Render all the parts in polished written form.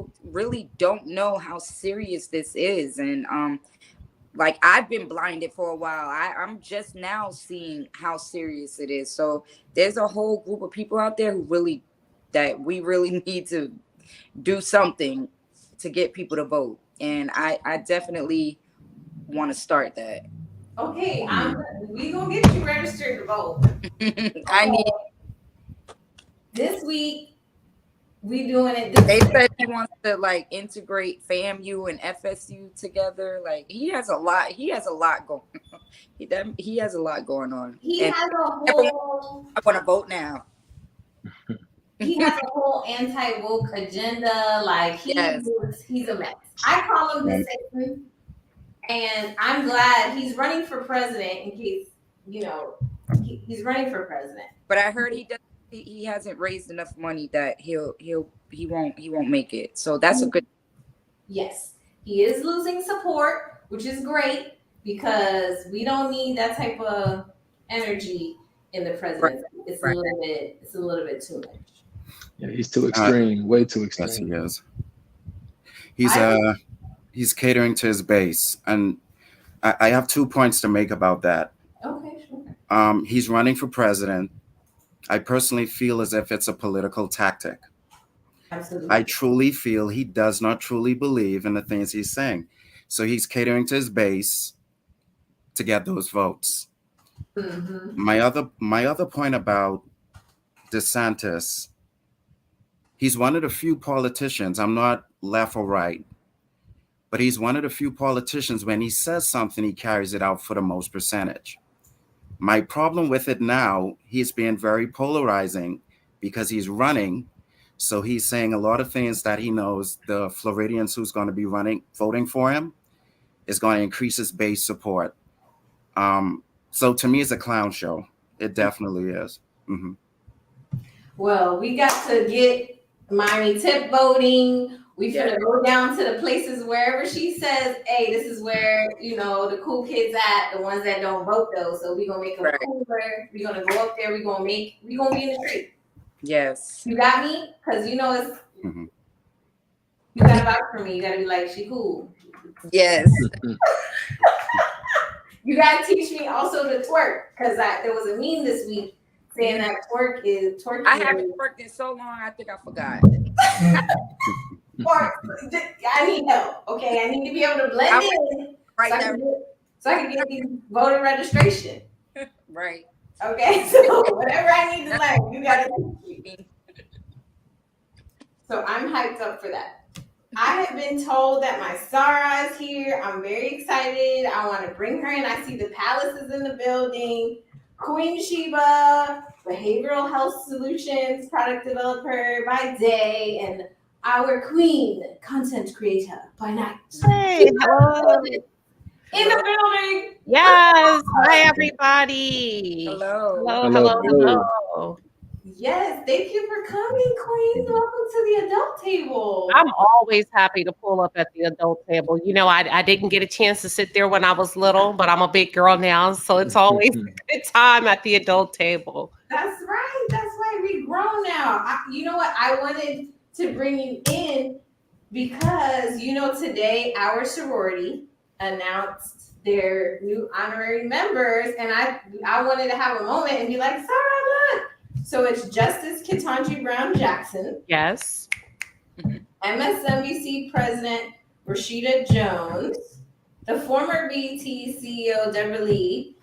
people really don't know how serious this is. And like I've been blinded for a while. I'm just now seeing how serious it is. So there's a whole group of people out there who really that we really need to do something to get people to vote. And I definitely want to start that. Okay, we gonna get you registered to vote. I need. This week we doing it. They said he wants to like integrate FAMU and FSU together. Like he has a lot. He has a lot going. He has a lot going on. He And has a whole. I want to vote now. He has a whole anti-woke agenda. Like he's a mess. I call him the Satan, and I'm glad he's running for president. In case you know, he's running for president. But I heard he hasn't raised enough money that he won't make it. So that's a good. Yes, he is losing support, which is great because we don't need that type of energy in the presidency. Right. It's a little bit too much. Yeah, he's too extreme, way too extreme. Yes, he is. He's catering to his base, and I have 2 points to make about that. Okay, sure. He's running for president. I personally feel as if it's a political tactic. Absolutely. I truly feel he does not truly believe in the things he's saying. So he's catering to his base to get those votes. Mm-hmm. My other point about DeSantis, he's one of the few politicians, I'm not left or right, but he's one of the few politicians when he says something, he carries it out for the most percentage. My problem with it now, he's being very polarizing because he's running. So he's saying a lot of things that he knows the Floridians who's going to be voting for him is going to increase his base support. So to me, it's a clown show. It definitely is. Mm-hmm. Well, we got to get Miami tip voting. We're going to go down to the places wherever she says, hey, this is where, the cool kids at, the ones that don't vote though. So we're going to make them cooler. We're going to go up there. We're going to be in the street. Yes. You got me? Because it's, mm-hmm. You got to vouch for me. You got to be like, she cool. Yes. You got to teach me also to twerk. Because there was a meme this week saying that twerk. I haven't twerked in so long, I think I forgot. I need help. Okay, I need to be able to blend in so I can get these voter registration. Right. Okay, so whatever I need to learn, you gotta teach me. So I'm hyped up for that. I have been told that my Sarah is here. I'm very excited. I want to bring her in. I see the palaces in the building. Queen Shiba, behavioral health solutions product developer by day, and our queen, content creator by night. Hey, hello. In the building. Yes. Hi, everybody. Hello. Yes. Thank you for coming, Queen. Welcome to the adult table. I'm always happy to pull up at the adult table. I didn't get a chance to sit there when I was little, but I'm a big girl now. So it's always a good time at the adult table. That's right. That's right. We've grown now. You know what? I wanted to bring you in because, today our sorority announced their new honorary members, and I wanted to have a moment and be like, Sarah, look. So it's Justice Ketanji Brown Jackson. Yes. MSNBC President Rashida Jones, the former BET CEO Deborah Lee,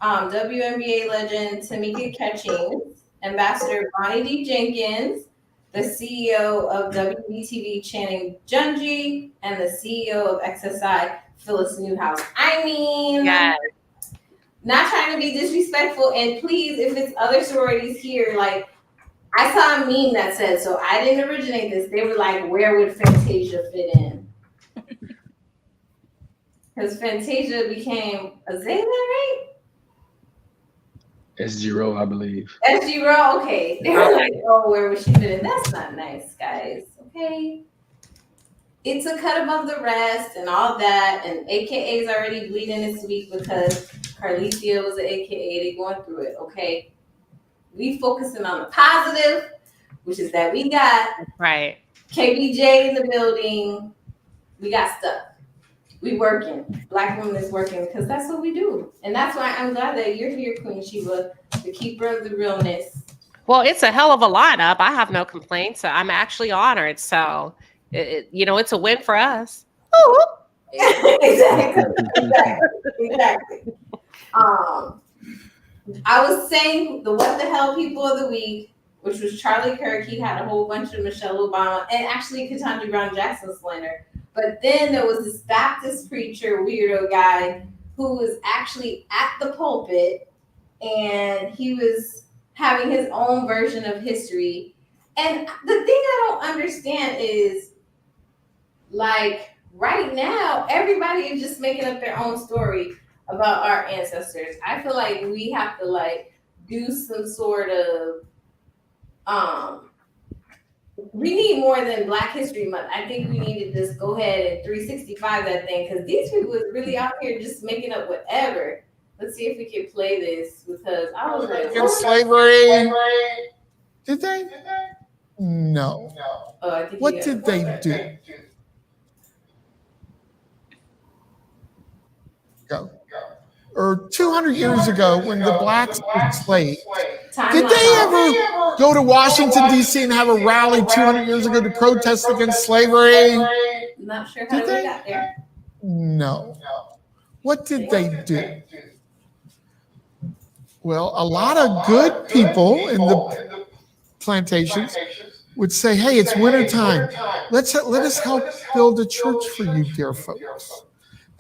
WNBA legend Tamika Catchings, Ambassador Bonnie D. Jenkins, the CEO of WBTV Channing Junji, and the CEO of XSI Phyllis Newhouse. I mean, not trying to be disrespectful, and please, if it's other sororities here, like, I saw a meme that said, so I didn't originate this. They were like, where would Fantasia fit in? Because Fantasia became Azalea, right? SG Row, I believe. SG Row, okay. They were like, oh, where would she fit in? That's not nice, guys. Okay. It's a cut above the rest and all that. And AKA's already bleeding this week because Carlicia was an AKA. They going through it, okay? We focusing on the positive. which is that we got Right. KBJ in the building. We got stuff. We working. Black woman is working because that's what we do. And that's why I'm glad that you're here, Queen Shiba, the keeper of the realness. Well, it's a hell of a lineup. I have no complaints. I'm actually honored. So, it's a win for us. Ooh. Exactly. I was saying the what the hell people of the week, which was Charlie Kirk. He had a whole bunch of Michelle Obama and actually Ketanji Brown Jackson slander. But then there was this Baptist preacher, weirdo guy, who was actually at the pulpit and he was having his own version of history. And the thing I don't understand is, like, right now, everybody is just making up their own story about our ancestors. I feel like we have to, like, do some sort of, we need more than Black History Month. I think we need to just go ahead and 365 that thing, because these people is really out here just making up whatever. Let's see if we can play this, because I was like, in slavery. Did they? No. oh, I think What did they do? Go. Or 200 years ago, when the blacks were slaves, did they ever go to Washington, D.C. and have a rally 200 years ago to protest against slavery? Not sure how Did we they? got there. No. What did they do? Well, a lot of good people in the plantations would say, hey, it's wintertime. Let us help build a church for you, dear folks.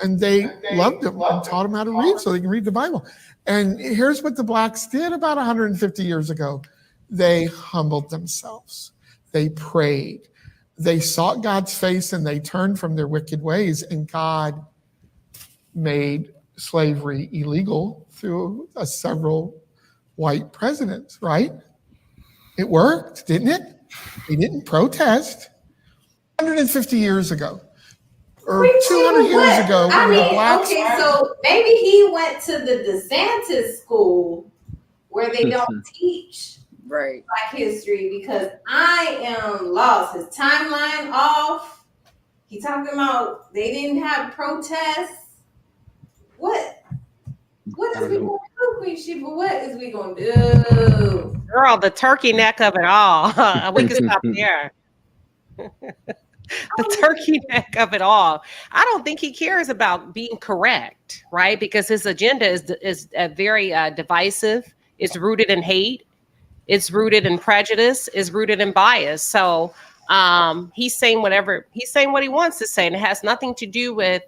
And they loved them and taught them how to read so they can read the Bible. And here's what the blacks did about 150 years ago. They humbled themselves. They prayed. They sought God's face and they turned from their wicked ways. And God made slavery illegal through several white presidents, right? It worked, didn't it? They didn't protest. 150 years ago. Or 200 years ago. I mean, the blacks, okay, so maybe he went to the DeSantis school where they don't teach Right. Black history, because I am lost. His timeline off. He talking about they didn't have protests. What is we gonna do, Queen Shiba? What is we gonna do? Girl, the turkey neck of it all. We can stop there. The turkey neck of it all. I don't think he cares about being correct, right? Because his agenda is very divisive. It's rooted in hate. It's rooted in prejudice. It's rooted in bias. So he's saying what he wants to say, and it has nothing to do with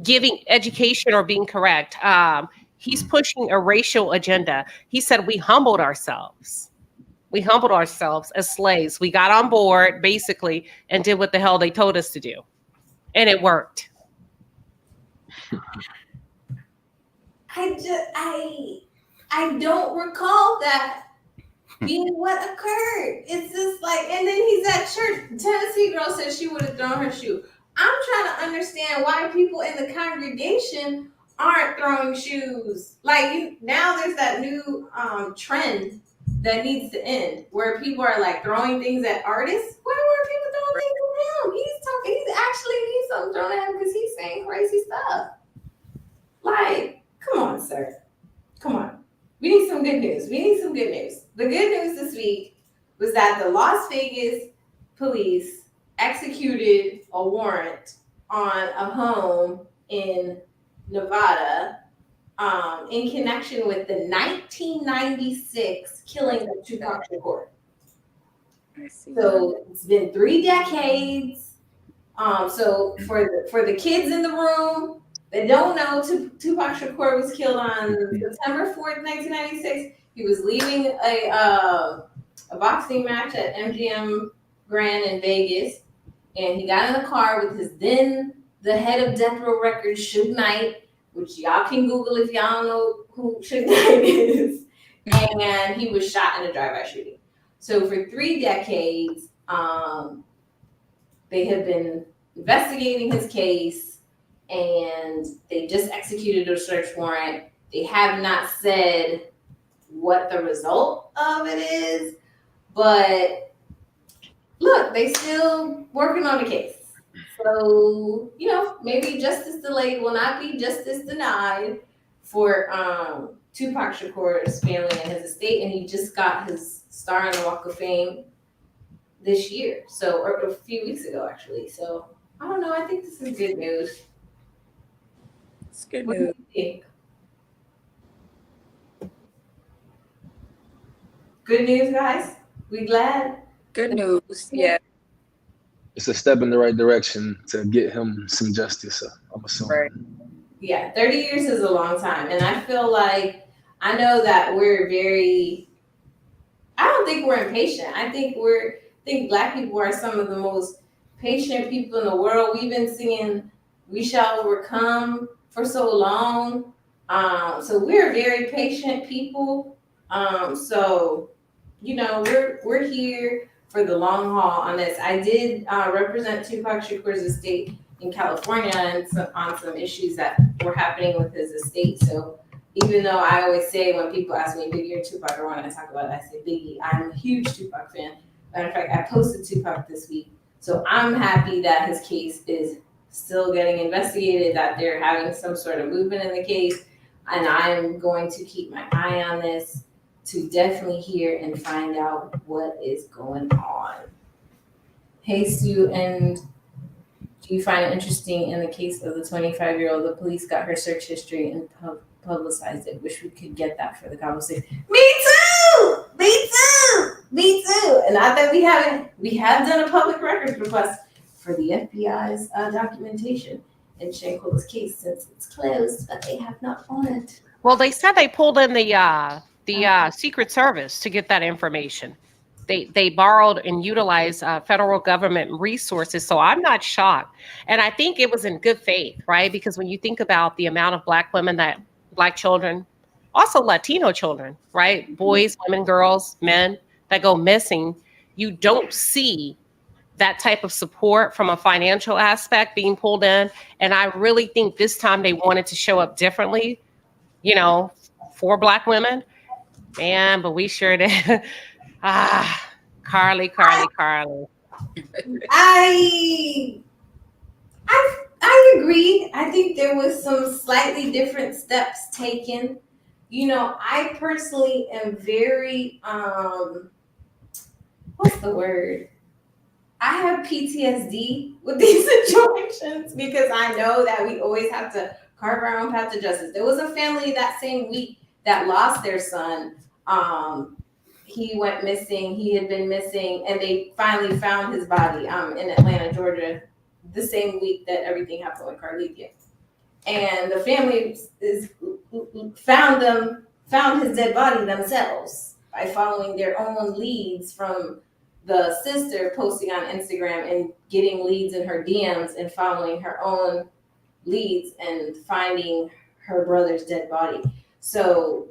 giving education or being correct. He's pushing a racial agenda. He said we humbled ourselves. We humbled ourselves as slaves. We got on board, basically, and did what the hell they told us to do. And it worked. I don't recall that being what occurred. It's just like, and then he's at church. Tennessee girl said she would have thrown her shoe. I'm trying to understand why people in the congregation aren't throwing shoes. Like, now there's that new trend that needs to end, where people are like throwing things at artists. Why were people throwing things at him? He's actually needs something thrown at him because he's saying crazy stuff. Like, come on, sir. Come on. We need some good news. The good news this week was that the Las Vegas police executed a warrant on a home in Nevada in connection with the 1996 killing of Tupac Shakur. I see. So it's been 3 decades. So for the kids in the room that don't know, Tupac Shakur was killed on September 4th, 1996. He was leaving a boxing match at MGM Grand in Vegas, and he got in the car with the head of Death Row Records, Suge Knight, which y'all can Google if y'all don't know who Suge Knight is. And he was shot in a drive-by shooting. So for 3 decades, they have been investigating his case, and they just executed a search warrant. They have not said what the result of it is. But look, they still working on the case. So, maybe justice delayed will not be justice denied for Tupac Shakur's family and his estate. And he just got his star on the Walk of Fame this year. So, or a few weeks ago, actually. So, I don't know. I think this is good news. It's good What do news. you think? Good news, guys? We glad? Good news. Yeah. It's a step in the right direction to get him some justice. I'm assuming. Right. Yeah, 30 years is a long time. And I feel like, I know that we're very, I don't think we're impatient. I think Black people are some of the most patient people in the world. We've been singing We Shall Overcome for so long. So we're very patient people. So, we're here for the long haul on this. I did represent Tupac Shakur's estate in California and on some issues that were happening with his estate. So even though I always say when people ask me Biggie or Tupac or when I talk about it, I say Biggie. I'm a huge Tupac fan. Matter of fact, I posted Tupac this week. So I'm happy that his case is still getting investigated, that they're having some sort of movement in the case. And I'm going to keep my eye on this to definitely hear and find out what is going on. Hey, Sue, and do you find it interesting in the case of the 25-year-old, the police got her search history and publicized it? Wish we could get that for the conversation. Me too! Me too! Me too! And not that we have done a public records request for the FBI's documentation in Shankula's case since it's closed, but they have not on it. Well, they said they pulled in the Secret Service to get that information. They borrowed and utilized federal government resources. So I'm not shocked. And I think it was in good faith, right? Because when you think about the amount of Black women, Black children, also Latino children, right? Boys, women, girls, men that go missing, you don't see that type of support from a financial aspect being pulled in. And I really think this time they wanted to show up differently, for Black women. Man, but we sure did. Carly. I agree. I think there was some slightly different steps taken. I personally am very what's the word? I have PTSD with these situations because I know that we always have to carve our own path to justice. There was a family that same week that lost their son. He went missing. He had been missing, and they finally found his body in Atlanta, Georgia, the same week that everything happened with Carlithia. And the family found his dead body themselves by following their own leads from the sister posting on Instagram and getting leads in her DMs and following her own leads and finding her brother's dead body. So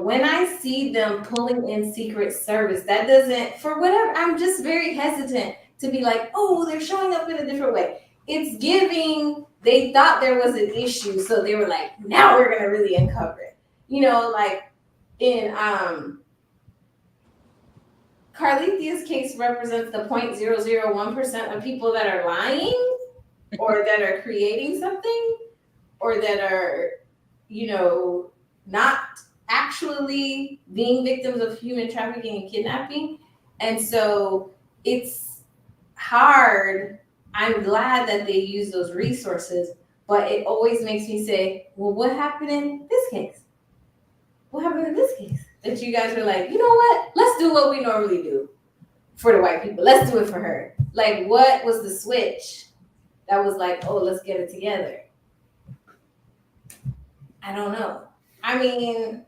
when I see them pulling in Secret Service, that doesn't, for whatever, I'm just very hesitant to be like, oh, they're showing up in a different way. It's giving, they thought there was an issue, so they were like, now we're gonna really uncover it. Like in Carlithia's case represents the 0.001% of people that are lying or that are creating something or that are, not actually being victims of human trafficking and kidnapping. And so it's hard. I'm glad that they use those resources, but it always makes me say, well, what happened in this case? What happened in this case? That you guys are like, you know what? Let's do what we normally do for the white people. Let's do it for her. Like, what was the switch that was like, oh, let's get it together? I don't know. I mean,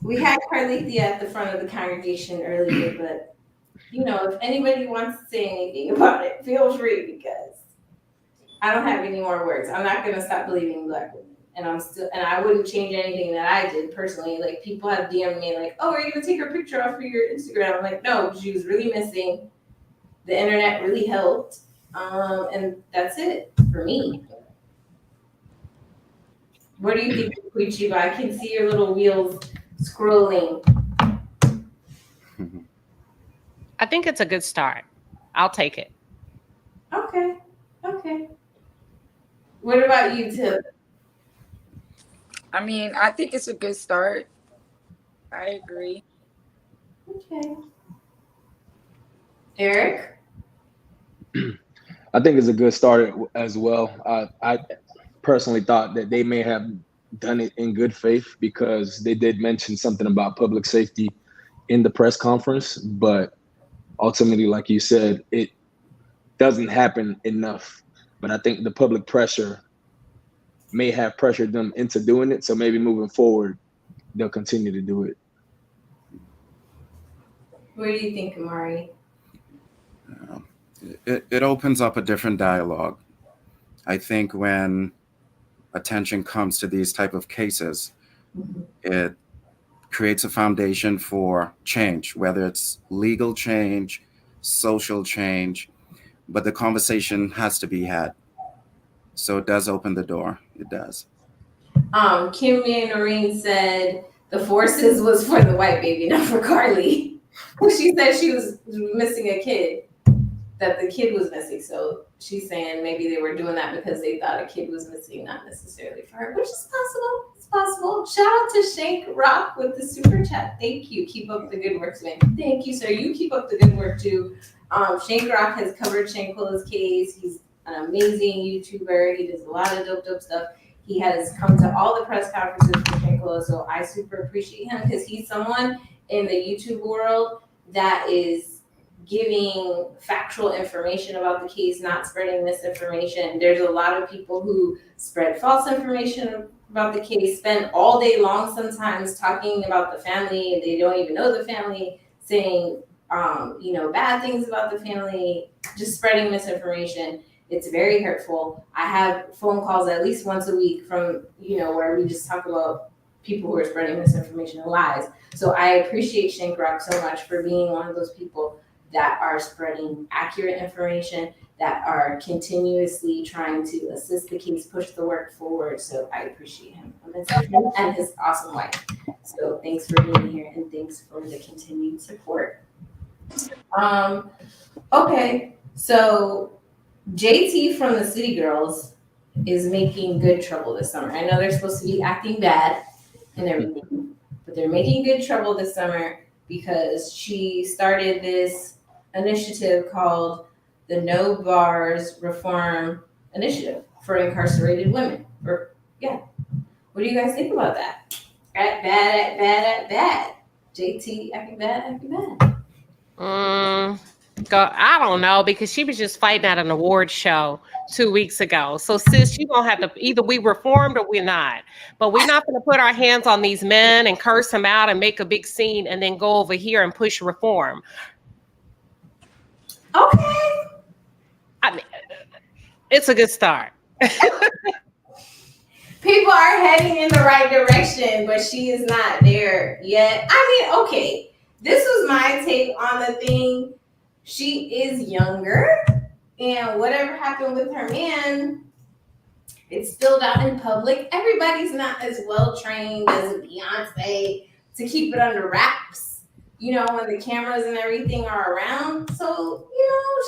we had Carlithia at the front of the congregation earlier, but if anybody wants to say anything about it, feel free, because I don't have any more words. I'm not gonna stop believing Black women. And I wouldn't change anything that I did personally. Like, people have DM'd me like, oh, are you gonna take her picture off for your Instagram? I'm like, no, she was really missing. The internet really helped. And that's it for me. What do you think of Queen Shiba? I can see your little wheels scrolling. I think it's a good start. I'll take it. Okay. What about you, Tip? I mean, I think it's a good start. I agree. Okay. Eric? I think it's a good start as well. I personally thought that they may have done it in good faith because they did mention something about public safety in the press conference, but ultimately, like you said, it doesn't happen enough. But I think the public pressure may have pressured them into doing it. So maybe moving forward, they'll continue to do it. What do you think, Amari? It opens up a different dialogue. I think when attention comes to these type of cases, it creates a foundation for change, whether it's legal change, social change, but the conversation has to be had. So it does open the door. It does. Kim Mae Noreen said the forces was for the white baby, not for Carly. She said she was missing a kid, that the kid was missing. So she's saying maybe they were doing that because they thought a kid was missing, not necessarily for her, which is possible. It's possible. Shout out to Shank Rock with the super chat. Thank you. Keep up the good work, man. Thank you, sir. You keep up the good work too. Shank Rock has covered Shankula's case. He's an amazing YouTuber. He does a lot of dope stuff. He has come to all the press conferences for Shankula, so I super appreciate him because he's someone in the YouTube world that is giving factual information about the case, not spreading misinformation. There's a lot of people who spread false information about the case, spend all day long sometimes talking about the family, and they don't even know the family, saying bad things about the family, just spreading misinformation. It's very hurtful. I have phone calls at least once a week from, where we just talk about people who are spreading misinformation and lies. So I appreciate Shank Rock so much for being one of those people that are spreading accurate information, that are continuously trying to assist the case, push the work forward. So I appreciate him and his awesome wife. So thanks for being here and thanks for the continued support. Okay, so JT from the City Girls is making good trouble this summer. I know they're supposed to be acting bad and everything, but they're making good trouble this summer because she started this initiative called the No Bars Reform Initiative for incarcerated women. What do you guys think about that? Act bad. JT acting bad. I don't know, because she was just fighting at an award show 2 weeks ago. So sis, you gonna have to either we reformed or we're not. But we're not gonna put our hands on these men and curse them out and make a big scene and then go over here and push reform. Okay. I mean, it's a good start. People are heading in the right direction, but she is not there yet. I mean, okay, this was my take on the thing. She is younger, and whatever happened with her man, it's spilled out in public. Everybody's not as well trained as Beyonce to keep it under wraps, when the cameras and everything are around. So,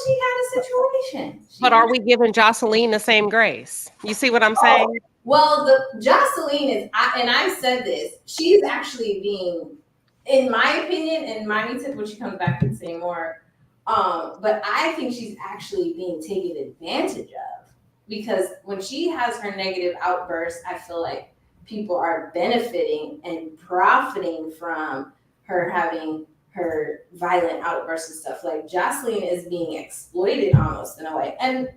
she had a situation. But are we giving Jocelyn the same grace? You see what I'm saying? Well, the Jocelyn is, and I've said this, she's actually being, in my opinion, and Miami Tip, when she comes back, can say more. But I think she's actually being taken advantage of, because when she has her negative outbursts, I feel like people are benefiting and profiting from her having her violent outbursts and stuff. Like Jocelyn is being exploited almost in a way. And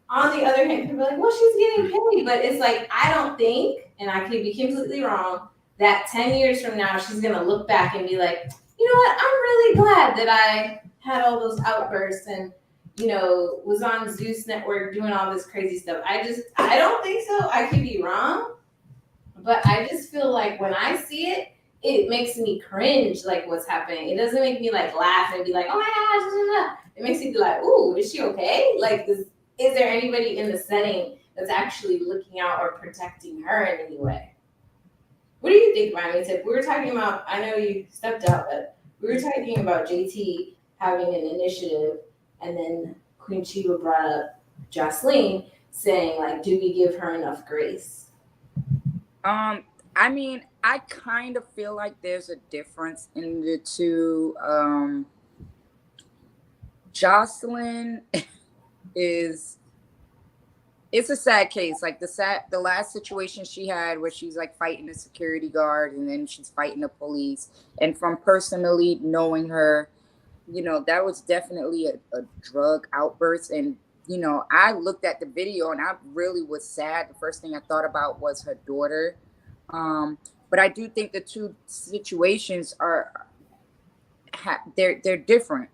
on the other hand, people are like, well, she's getting paid. But it's like, I don't think, and I could be completely wrong, that 10 years from now, she's going to look back and be like, you know what, I'm really glad that I had all those outbursts and, was on Zeus Network doing all this crazy stuff. I don't think so. I could be wrong. But I just feel like when I see it, it makes me cringe, like what's happening. It doesn't make me like laugh and be like, oh my gosh. It makes me be like, ooh, is she okay? Like, is there anybody in the setting that's actually looking out or protecting her in any way. What do you think, Miami Tip? We were talking about, I know you stepped out, but we were talking about JT having an initiative, and then Queen Shiba brought up Jocelyn saying, like, do we give her enough grace? I mean, I kind of feel like there's a difference in the two. Jocelyn is, it's a sad case. Like the last situation she had where she's like fighting a security guard and then she's fighting the police. And from personally knowing her, you know, that was definitely a drug outburst. And, you know, I looked at the video and I really was sad. The first thing I thought about was her daughter. But I do think the two situations are, they're different.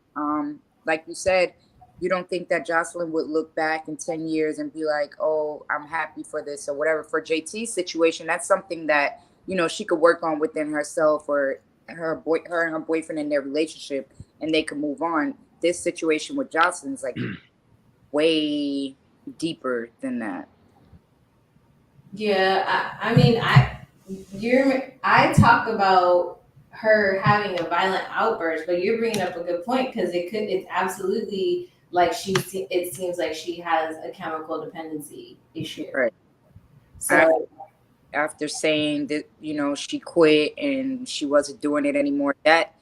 Like you said, you don't think that Jocelyn would look back in 10 years and be like, oh, I'm happy for this or whatever. For JT's situation, that's something that, you know, she could work on within herself or her and her boyfriend in their relationship, and they could move on. This situation with Jocelyn is like way deeper than that. Yeah, I mean, I talk about her having a violent outburst, but you're bringing up a good point because it's absolutely like it seems like she has a chemical dependency issue. Right. So After saying that, you know, she quit and she wasn't doing it anymore, that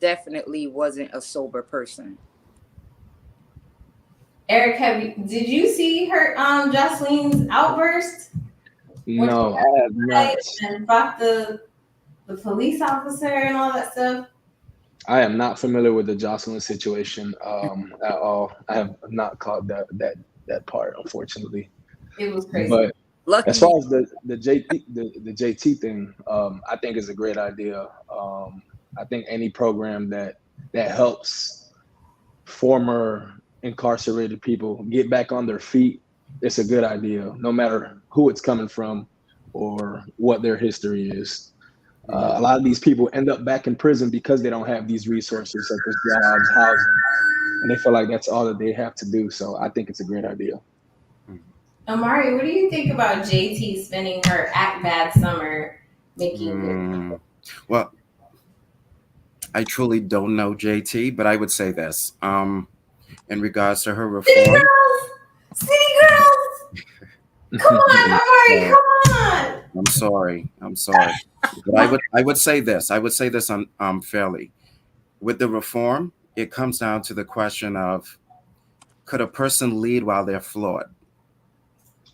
definitely wasn't a sober person. Eric, did you see her Jocelyn's outburst? No, I have not. And fuck the police officer and all that stuff. I am not familiar with the Jocelyn situation at all. I have not caught that part, unfortunately. It was crazy. But Lucky. as far as the JT thing, I think is a great idea. I think any program that helps former incarcerated people get back on their feet, it's a good idea, no matter who it's coming from or what their history is. A lot of these people end up back in prison because they don't have these resources such as jobs, housing, and they feel like that's all that they have to do. So I think it's a great idea. Amari, what do you think about JT spending her Act Bad summer making Well, I truly don't know JT, but I would say this. In regards to her reform. City girls! Come on, Amari, come on! I'm sorry. But I would say this. I would say this fairly. With the reform, it comes down to the question of, could a person lead while they're flawed?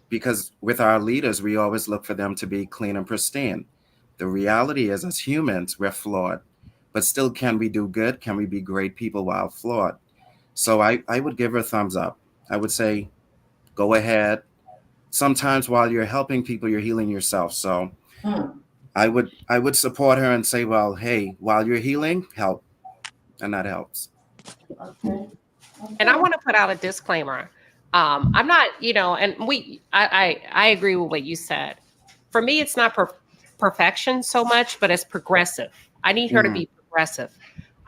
Because with our leaders, we always look for them to be clean and pristine. The reality is, as humans, we're flawed. But still, can we do good? Can we be great people while flawed? So I would give her a thumbs up. I would say, go ahead. Sometimes while you're helping people, you're healing yourself. So I would support her and say, well, hey, while you're healing, help. And that helps. Okay. And I want to put out a disclaimer. I'm not, and I agree with what you said. For me, it's not perfection so much, but it's progressive. I need her to be progressive.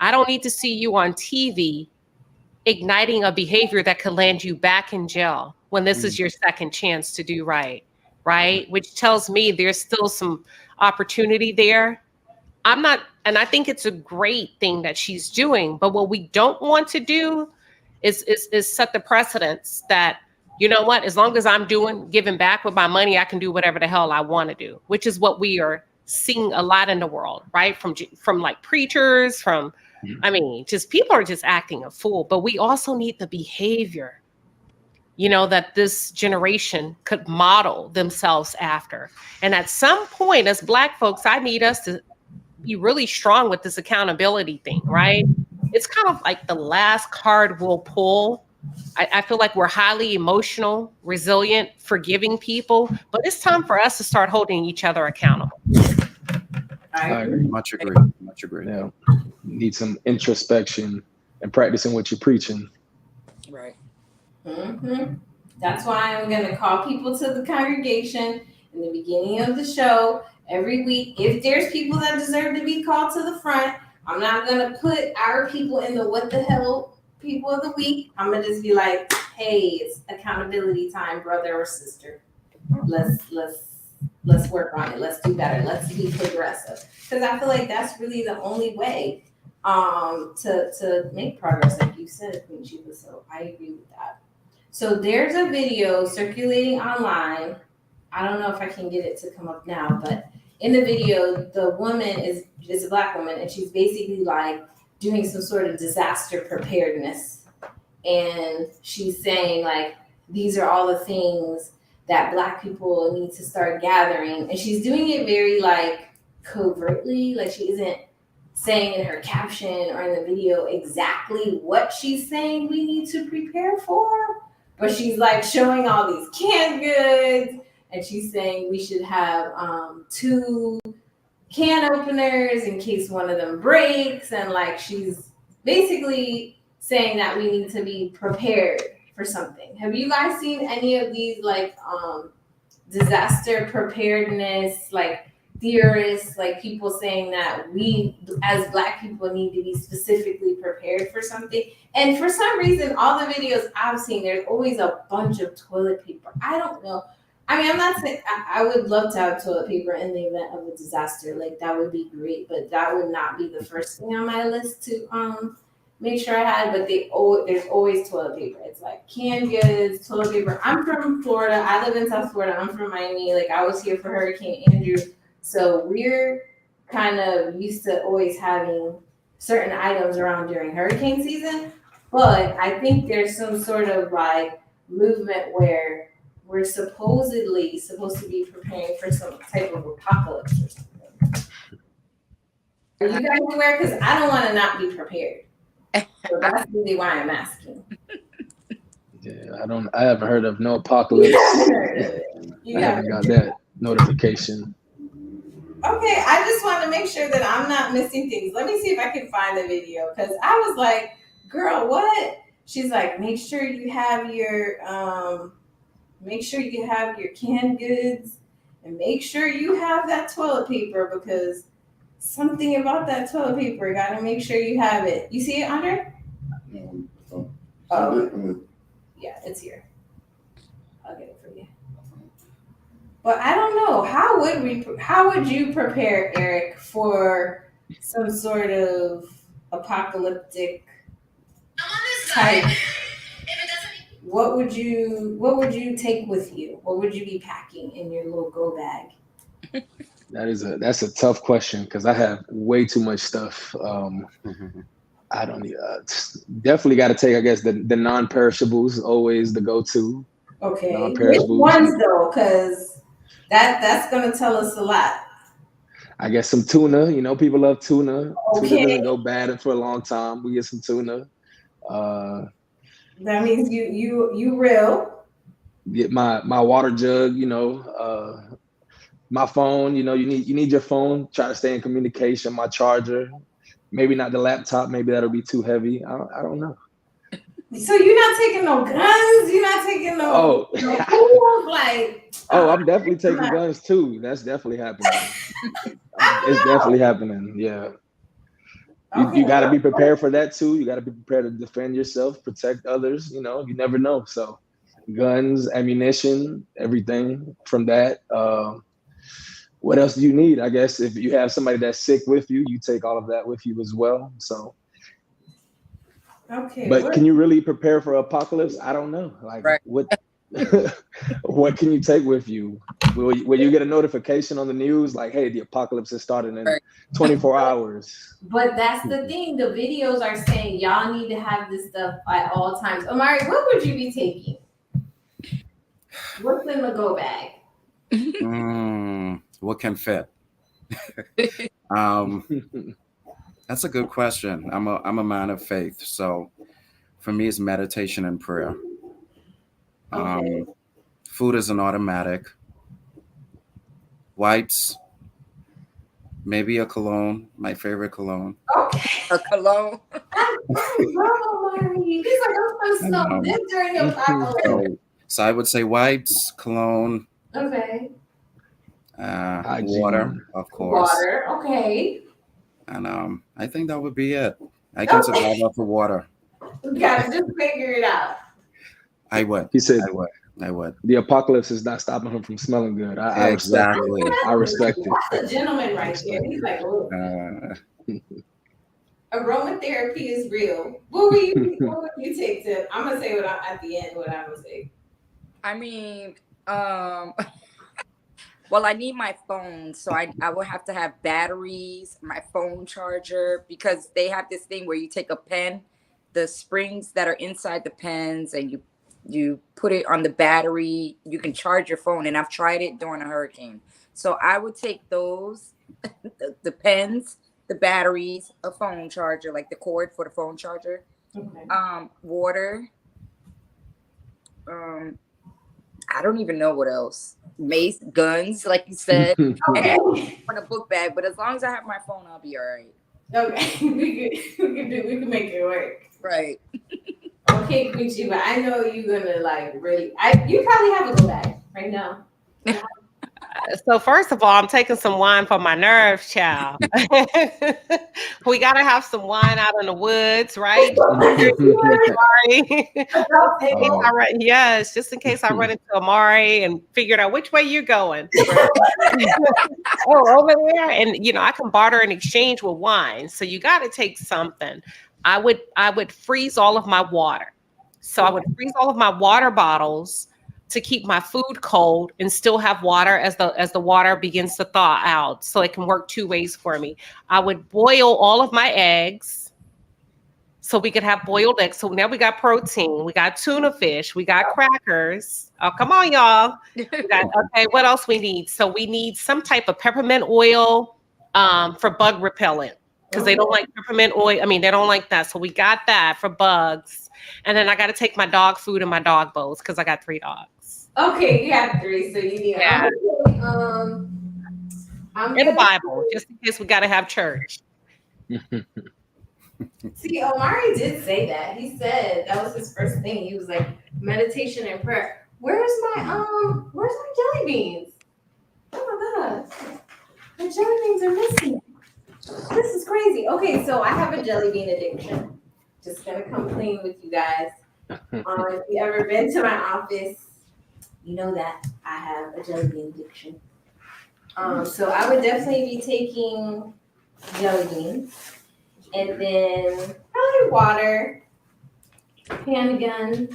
I don't need to see you on TV igniting a behavior that could land you back in jail when this is your second chance to do right? Which tells me there's still some opportunity there. I'm not, and I think it's a great thing that she's doing, but what we don't want to do is set the precedence that, you know what, as long as I'm giving back with my money, I can do whatever the hell I want to do, which is what we are seeing a lot in the world, right? From like preachers, just people are just acting a fool, but we also need the behavior, that this generation could model themselves after. And at some point as Black folks, I need us to be really strong with this accountability thing, right? It's kind of like the last card we'll pull. I feel like we're highly emotional, resilient, forgiving people, but it's time for us to start holding each other accountable. I agree. Much agree. Yeah. Need some introspection and practicing what you're preaching. Right. That's why I'm going to call people to the congregation in the beginning of the show every week. If there's people that deserve to be called to the front, I'm not going to put our people in the what the hell people of the week. I'm going to just be like, hey, it's accountability time, brother or sister. Let's work on it. Let's do better. Let's be progressive. Because I feel like that's really the only way to make progress, like you said, Queen Shiba. So I agree with that. So there's a video circulating online. I don't know if I can get it to come up now, but in the video, the woman is a Black woman, and she's basically like doing some sort of disaster preparedness. And she's saying like, these are all the things that Black people need to start gathering. And she's doing it very like covertly, like she isn't saying in her caption or in the video exactly what she's saying we need to prepare for, but she's like showing all these canned goods, and she's saying we should have 2 can openers in case one of them breaks, and like she's basically saying that we need to be prepared for something. Have you guys seen any of these like disaster preparedness like theorists, like people saying that we as Black people need to be specifically prepared for something? And for some reason, all the videos I've seen, there's always a bunch of toilet paper. I don't know. I mean, I'm not saying I would love to have toilet paper in the event of a disaster. Like that would be great, but that would not be the first thing on my list to make sure I had. But there's always toilet paper. It's like canned goods, toilet paper. I'm from Florida. I live in South Florida. I'm from Miami. Like I was here for Hurricane Andrew. So we're kind of used to always having certain items around during hurricane season. But I think there's some sort of like movement where we're supposedly supposed to be preparing for some type of apocalypse or something. Are you guys aware? Because I don't want to not be prepared. So that's really why I'm asking. Yeah, I haven't heard of no apocalypse. I haven't got that notification. Okay, I just want to make sure that I'm not missing things. Let me see if I can find the video, because I was like, girl, what? She's like, make sure you have your canned goods, and make sure you have that toilet paper, because something about that toilet paper, gotta make sure you have it. You see it, Andre? Oh, yeah, it's here. I'll get it for you. But I don't know. How would you prepare, Eric, for some sort of apocalyptic type? What would you take with you? What would you be packing in your little go bag? That's a tough question, because I have way too much stuff. I don't need. Definitely got to take, I guess, the non-perishables, always the go-to. Okay, which Non-perishables. ones though? Because that's gonna tell us a lot. I guess some tuna. You know, people love tuna. Okay. Tuna doesn't go bad for a long time. We get some tuna. That means you real. Get my water jug. You know, my phone. You know, you need your phone. Try to stay in communication. My charger. Maybe not the laptop. Maybe that'll be too heavy. I don't know. So you're not taking no guns? You're not taking no tools? Like, I'm definitely taking guns too. That's definitely happening. It's definitely happening. Yeah. Okay, you got to be prepared for that too. You got to be prepared to defend yourself, protect others. You know, you never know. So guns, ammunition, everything from that. What else do you need? I guess if you have somebody that's sick with you, you take all of that with you as well. So. Okay. But can you really prepare for apocalypse? I don't know. Like what what can you take with you? Will you get a notification on the news like, hey, the apocalypse is starting in 24 hours? But that's the thing. The videos are saying y'all need to have this stuff at all times. Omari, what would you be taking? What's in the go bag? What can fit? That's a good question. I'm a man of faith, so for me, it's meditation and prayer. Okay. Food is an automatic. Wipes, maybe a cologne, my favorite cologne. Okay. A cologne. These are so good during apocalypse. So I would say wipes, cologne. Okay. Water, of course. Water, okay. And I think that would be it. I can survive off of water. We gotta just figure it out. I would. He said I would. the apocalypse is not stopping him from smelling good. I respect it. Exactly. I respect it. That's a gentleman right there. He's like, oh, aromatherapy is real. What would you take, Tim? I'm gonna say at the end what I'm gonna say. I mean, well, I need my phone, so I will have to have batteries, my phone charger, because they have this thing where you take a pen, the springs that are inside the pens, and you put it on the battery. You can charge your phone, and I've tried it during a hurricane. So I would take those, the pens, the batteries, a phone charger, like the cord for the phone charger, Okay. water. I don't even know what else. Mace, guns, like you said, and Okay. in a book bag. But as long as I have my phone, I'll be all right. Okay. we can make it work. Right. Okay, Queen Shiba, I know you're gonna like really. You probably have a go bag right now. So first of all, I'm taking some wine for my nerves, child. We gotta have some wine out in the woods, right? Yes, just in case I run into Amari and figured out which way you're going. Oh, over there, and I can barter in exchange with wine. So you got to take something. I would freeze all of my water. So I would freeze all of my water bottles to keep my food cold and still have water as the water begins to thaw out, so it can work two ways for me. I would boil all of my eggs so we could have boiled eggs. So now we got protein, we got tuna fish, we got crackers. Oh, come on, y'all. Okay, what else we need? So we need some type of peppermint oil for bug repellent, because they don't like peppermint oil. I mean, they don't like that. So we got that for bugs. And then I got to take my dog food and my dog bowls because I got 3 dogs. Okay, you have 3, so you need. Yeah. I'm And a Bible, just in case we got to have church. See, Omari did say that. He said that was his first thing. He was like, meditation and prayer. Where's my jelly beans? Oh my god, my jelly beans are missing. This is crazy. Okay, so I have a jelly bean addiction. Just gonna come clean with you guys. If you ever been to my office, you know that I have a jelly bean addiction. So I would definitely be taking jelly beans, and then probably water, handgun,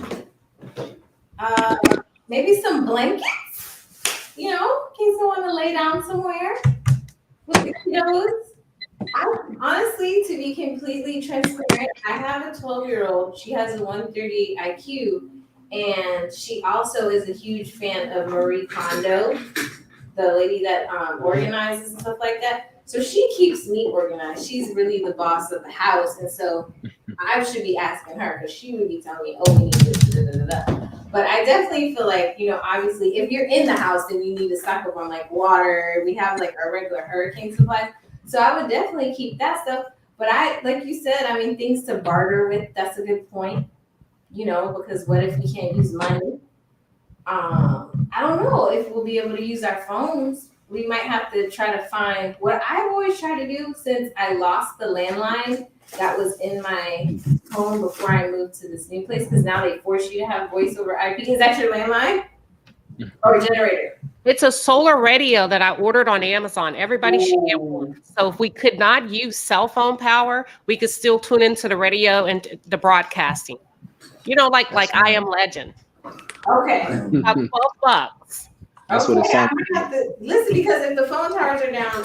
maybe some blankets, in case I want to lay down somewhere with the kiddos. Honestly, to be completely transparent, I have a 12-year-old. She has a 138 IQ, and she also is a huge fan of Marie Kondo, the lady that organizes and stuff like that. So she keeps me organized. She's really the boss of the house, and so I should be asking her, because she would be telling me, "Oh, we need this." Da, da, da, da. But I definitely feel like, obviously, if you're in the house, then you need to stock up on like water. We have like our regular hurricane supplies. So I would definitely keep that stuff. But like you said, I mean, things to barter with, that's a good point, because what if we can't use money? I don't know if we'll be able to use our phones. We might have to try to find what I've always tried to do since I lost the landline that was in my home before I moved to this new place, because now they force you to have voice over IP. Is that your landline or a generator? It's a solar radio that I ordered on Amazon. Everybody should get one. So if we could not use cell phone power, we could still tune into the radio and the broadcasting. Like I Am Legend. Okay. About $12. That's what it sounds I'm gonna have to listen, because if the phone towers are down,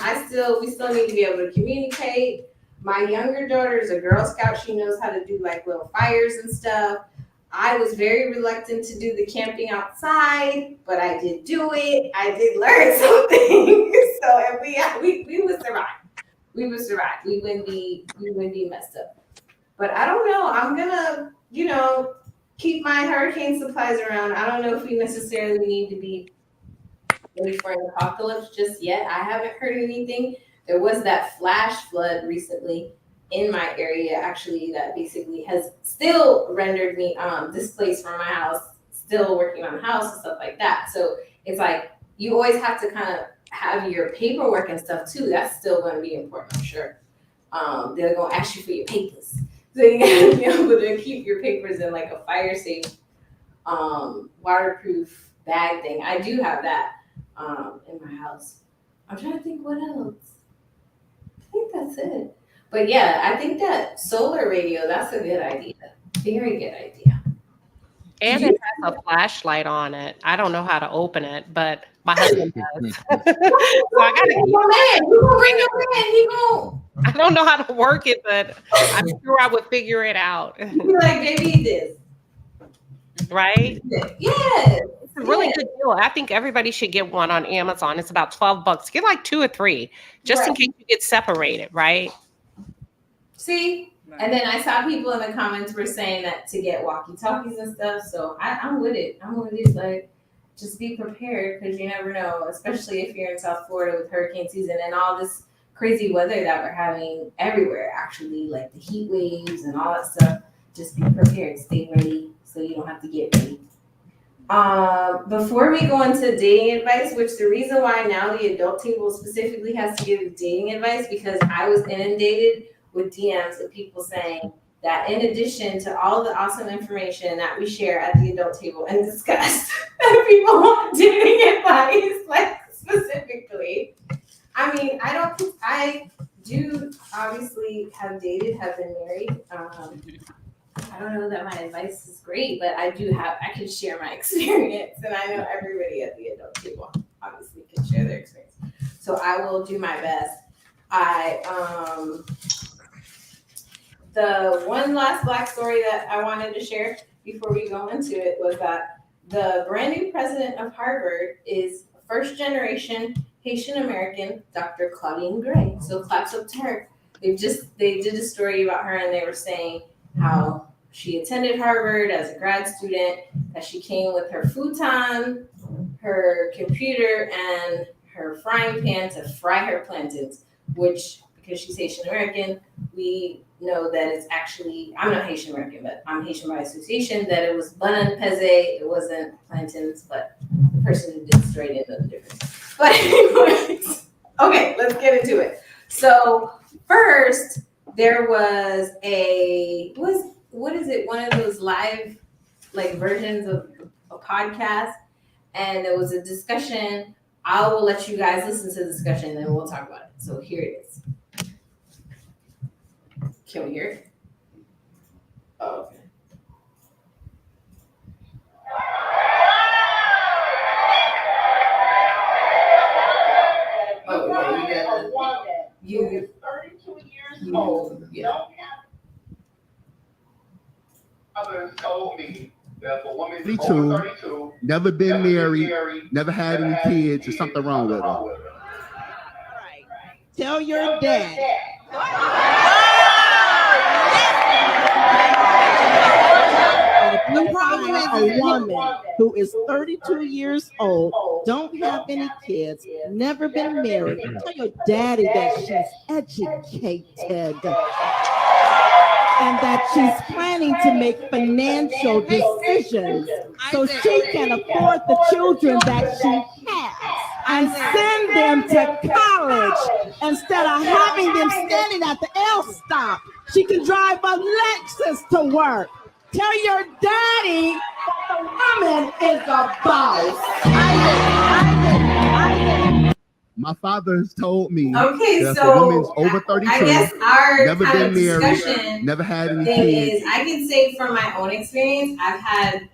we still need to be able to communicate. My younger daughter is a Girl Scout. She knows how to do like little fires and stuff. I was very reluctant to do the camping outside, but I did do it. I did learn something. So if we would survive. We would survive. We wouldn't be messed up. But I don't know. I'm gonna, keep my hurricane supplies around. I don't know if we necessarily need to be ready for an apocalypse just yet. I haven't heard anything. There was that flash flood recently in my area, actually, that basically has still rendered me displaced from my house, still working on the house and stuff like that. So it's like you always have to kind of have your paperwork and stuff too. That's still going to be important, I'm sure. They're going to ask you for your papers. So you got to be able to keep your papers in like a fire safe. waterproof bag thing. I do have that in my house. I'm trying to think what else. I think that's it. But yeah, I think that solar radio, that's a good idea. Very good idea. And Did it you? has a flashlight on it. I don't know how to open it, but my husband does. So I gotta Bring keep your man. You gonna bring bring it. your man. He gonna I don't know how to work it, but I'm sure I would figure it out. be like, baby, this. Right? Yes. It's a really Yes. good deal. I think everybody should get one on Amazon. It's about $12. Get like 2 or 3, just in Right. case you get separated, right? See? And then I saw people in the comments were saying that to get walkie-talkies and stuff. So I'm with it. I'm with it. Like, just be prepared because you never know, especially if you're in South Florida with hurricane season and all this crazy weather that we're having everywhere, actually, like the heat waves and all that stuff. Just be prepared. Stay ready so you don't have to get ready. Before we go into dating advice, which the reason why now the adult table specifically has to give dating advice because I was inundated with DMs of people saying that in addition to all the awesome information that we share at the adult table and discuss, that people want dating advice, like specifically. I mean, I do obviously have dated, have been married. I don't know that my advice is great, but I can share my experience, and I know everybody at the adult table obviously can share their experience. So I will do my best. The one last Black story that I wanted to share before we go into it was that the brand new president of Harvard is first generation Haitian American, Dr. Claudine Gray. So claps up to her. They did a story about her, and they were saying how she attended Harvard as a grad student, that she came with her futon, her computer, and her frying pan to fry her plantains, which, because she's Haitian American, we know that it's actually, I'm not Haitian American, but I'm Haitian by association, that it was bun peze, it wasn't plantains, but the person who did the story didn't know the difference. But anyways, okay, let's get into it. So first, there was what is it? One of those live like versions of a podcast, and there was a discussion. I will let you guys listen to the discussion, and then we'll talk about it. So here it is. Can we hear it? Oh, okay. Oh, yeah, you 32 years old. Yeah. Others told me that if a woman is over 32, never been married, never had any kids, there's something wrong with her. Right. Tell your dad. If you find a woman who is 32 years old, don't have any kids, never been married, tell your daddy that she's educated and that she's planning to make financial decisions so she can afford the children that she has and send them to college instead of having them standing at the L stop. She can drive a Lexus to work. Tell your daddy that the woman is a boss. My father has told me Okay, that if so a woman's over 32, I guess our never kind been of married, discussion never had any thing kids. is, I can say from my own experience, I've had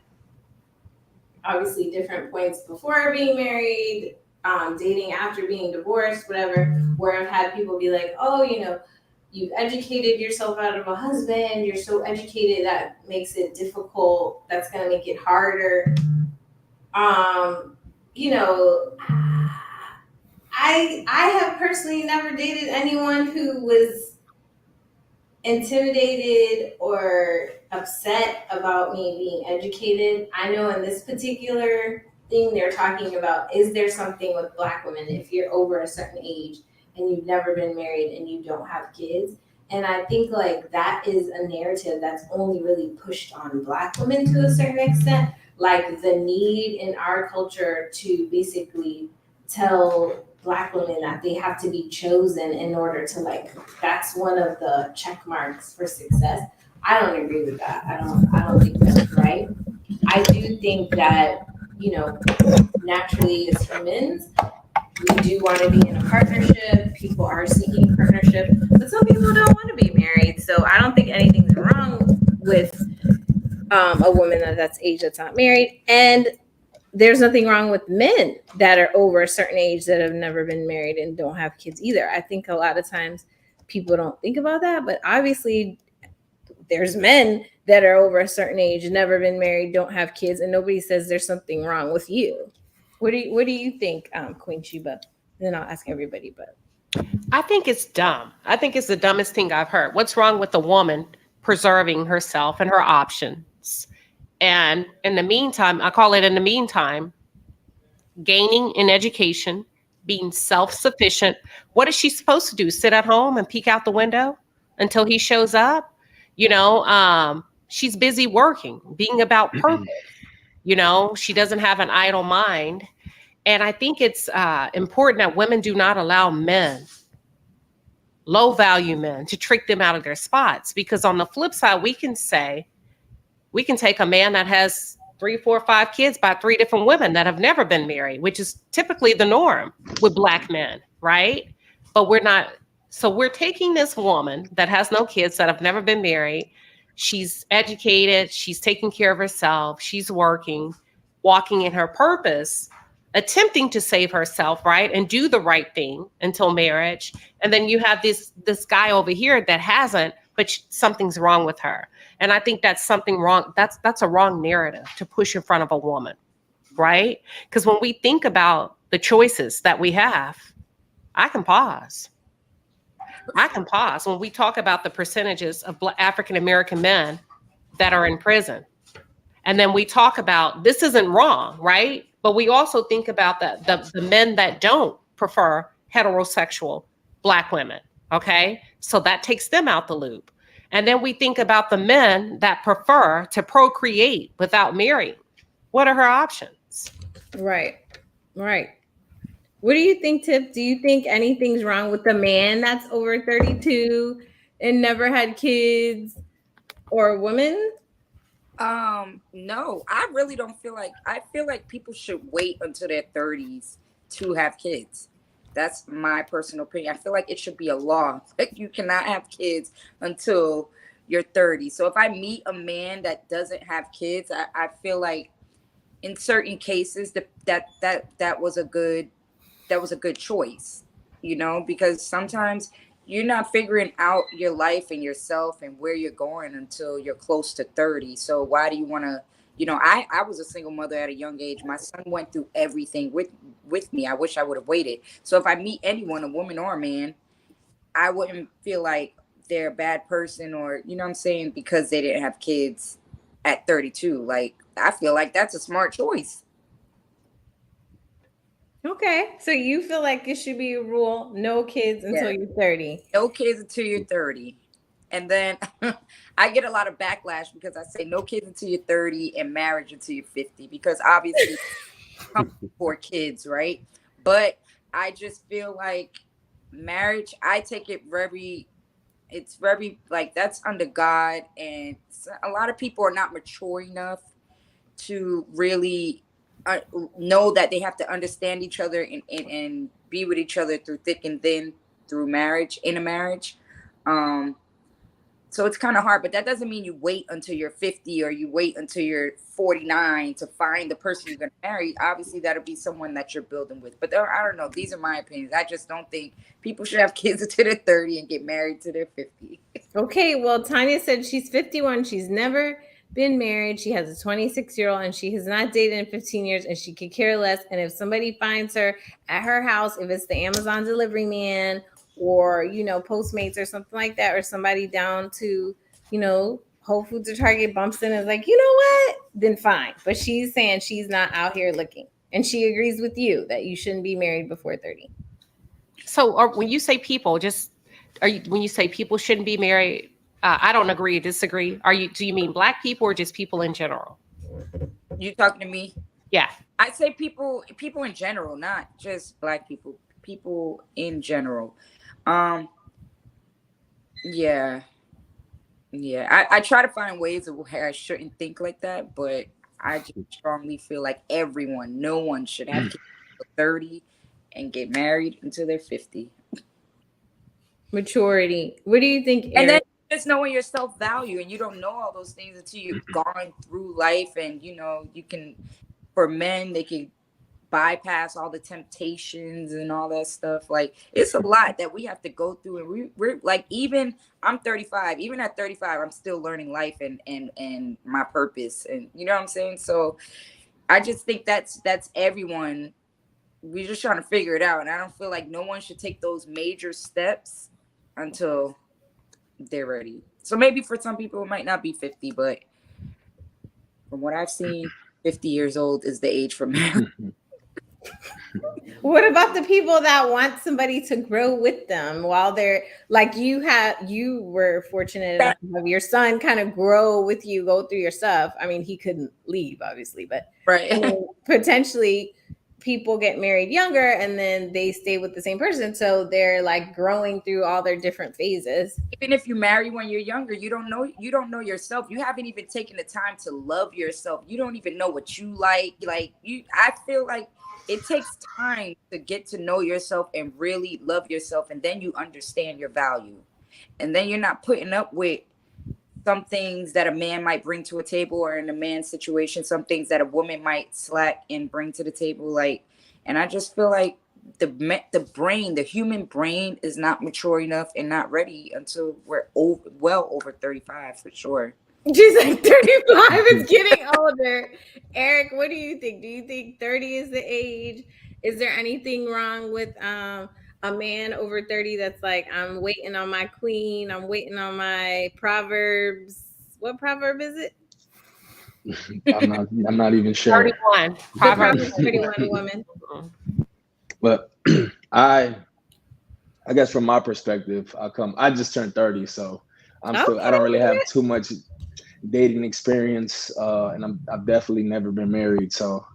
obviously different points before being married, dating after being divorced, whatever, where I've had people be like, oh, you know, you've educated yourself out of a husband, you're so educated that makes it difficult, that's going to make it harder. You know, I have personally never dated anyone who was intimidated or upset about me being educated. I know in this particular thing they're talking about, is there something with Black women if you're over a certain age and you've never been married and you don't have kids? And I think like that is a narrative that's only really pushed on Black women to a certain extent. Like the need in our culture to basically tell Black women that they have to be chosen in order to like, that's one of the check marks for success. I don't agree with that. I don't think that's right. I do think that, naturally as humans, we do want to be in a partnership. People are seeking partnership, but some people don't want to be married. So I don't think anything's wrong with a woman that's age that's not married. And there's nothing wrong with men that are over a certain age that have never been married and don't have kids either. I think a lot of times people don't think about that, but obviously there's men that are over a certain age, never been married, don't have kids, and nobody says there's something wrong with you. What do you think, Queen Sheba? Then I'll ask everybody, but I think it's dumb. I think it's the dumbest thing I've heard. What's wrong with a woman preserving herself and her options? And in the meantime, I call it in the meantime, gaining in education, being self sufficient. What is she supposed to do? Sit at home and peek out the window until he shows up? She's busy working, being about purpose. She doesn't have an idle mind. And I think it's important that women do not allow men, low value men, to trick them out of their spots. Because on the flip side, we can take a man that has 3, 4, 5 kids by 3 different women that have never been married, which is typically the norm with Black men, right? But we're not. So we're taking this woman that has no kids, that have never been married. She's educated. She's taking care of herself. She's working, walking in her purpose, attempting to save herself, right? And do the right thing until marriage. And then you have this guy over here that hasn't, but something's wrong with her. And I think that's something wrong. That's a wrong narrative to push in front of a woman, right? Because when we think about the choices that we have, I can pause. When we talk about the percentages of African American men that are in prison. And then we talk about, this isn't wrong, right? But we also think about the men that don't prefer heterosexual Black women, okay? So that takes them out the loop. And then we think about the men that prefer to procreate without marrying. What are her options? right. What do you think, Tip? Do you think anything's wrong with the man that's over 32 and never had kids, or a woman? No, I really don't feel like, I feel like people should wait until their 30s to have kids. That's my personal opinion. I feel like it should be a law. Like you cannot have kids until you're 30. So if I meet a man that doesn't have kids, I feel like in certain cases that was a good choice, because sometimes you're not figuring out your life and yourself and where you're going until you're close to 30. So why do you want to, I was a single mother at a young age. My son went through everything with me. I wish I would have waited. So if I meet anyone, a woman or a man, I wouldn't feel like they're a bad person, or, what I'm saying, because they didn't have kids at 32. Like, I feel like that's a smart choice. Okay, so you feel like it should be a rule: no kids until you're 30. No kids until you're 30. And then I get a lot of backlash because I say no kids until you're 30 and marriage until you're 50, because obviously for kids, right? But I just feel like marriage, I take it it's very, like, that's under God, and a lot of people are not mature enough to really know that they have to understand each other and be with each other through thick and thin, through marriage, in a marriage. So it's kind of hard, but that doesn't mean you wait until you're 50 or you wait until you're 49 to find the person you're going to marry. Obviously, that'll be someone that you're building with. But I don't know. These are my opinions. I just don't think people should have kids until they're 30 and get married to their 50. Okay, well, Tanya said she's 51. She's never been married. She has a 26-year-old and she has not dated in 15 years, and she could care less. And if somebody finds her at her house, if it's the Amazon delivery man or, Postmates or something like that, or somebody down to, Whole Foods or Target bumps in and is like, you know what? Then fine. But she's saying she's not out here looking. And she agrees with you that you shouldn't be married before 30. So when you say people, when you say people shouldn't be married, I don't agree, disagree. Do you mean Black people or just people in general? You talking to me? Yeah. I say people in general, not just Black people, people in general. Yeah. I try to find ways of where I shouldn't think like that, but I just strongly feel like no one should have kids until 30 and get married until they're 50. Maturity. What do you think, And then Eric? just knowing your self value, and you don't know all those things until you've gone through life. And you can, for men, they can bypass all the temptations and all that stuff. Like, it's a lot that we have to go through, and we're like, even I'm 35, even at 35 I'm still learning life and my purpose, and you know what I'm saying. So I just think that's everyone. We're just trying to figure it out, and I don't feel like no one should take those major steps until they're ready. So maybe for some people it might not be 50, but from what I've seen, 50 years old is the age for marriage. What about the people that want somebody to grow with them while they're like you were fortunate enough to have your son kind of grow with you, go through your stuff. I mean, he couldn't leave, obviously, but Right. I mean, potentially people get married younger and then they stay with the same person. So they're like growing through all their different phases. Even if you marry when you're younger, you don't know yourself. You haven't even taken the time to love yourself. You don't even know what you like. I feel like it takes time to get to know yourself and really love yourself, and then you understand your value. And then you're not putting up with some things that a man might bring to a table, or in a man's situation, some things that a woman might slack and bring to the table. Like, and I just feel like the human brain is not mature enough and not ready until we're well over 35 for sure. She's like 35 is getting older. Eric, what do you think? Do you think 30 is the age? Is there anything wrong with a man over 30 that's like, I'm waiting on my queen, I'm waiting on my Proverbs? What proverb is it? I'm not even sure. 31. The Proverbs 31 woman. But I guess from my perspective, I just turned 30, so I don't really have too much dating experience, and I've definitely never been married, so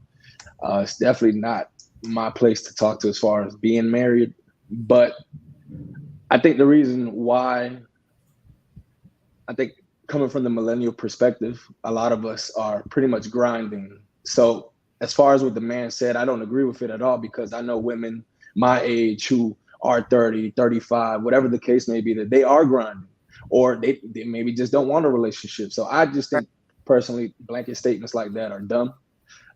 it's definitely not my place to talk to as far as being married. But I think the reason why, I think coming from the millennial perspective, a lot of us are pretty much grinding. So as far as what the man said, I don't agree with it at all, because I know women my age who are 30, 35, whatever the case may be, that they are grinding, or they maybe just don't want a relationship. So I just think personally, blanket statements like that are dumb.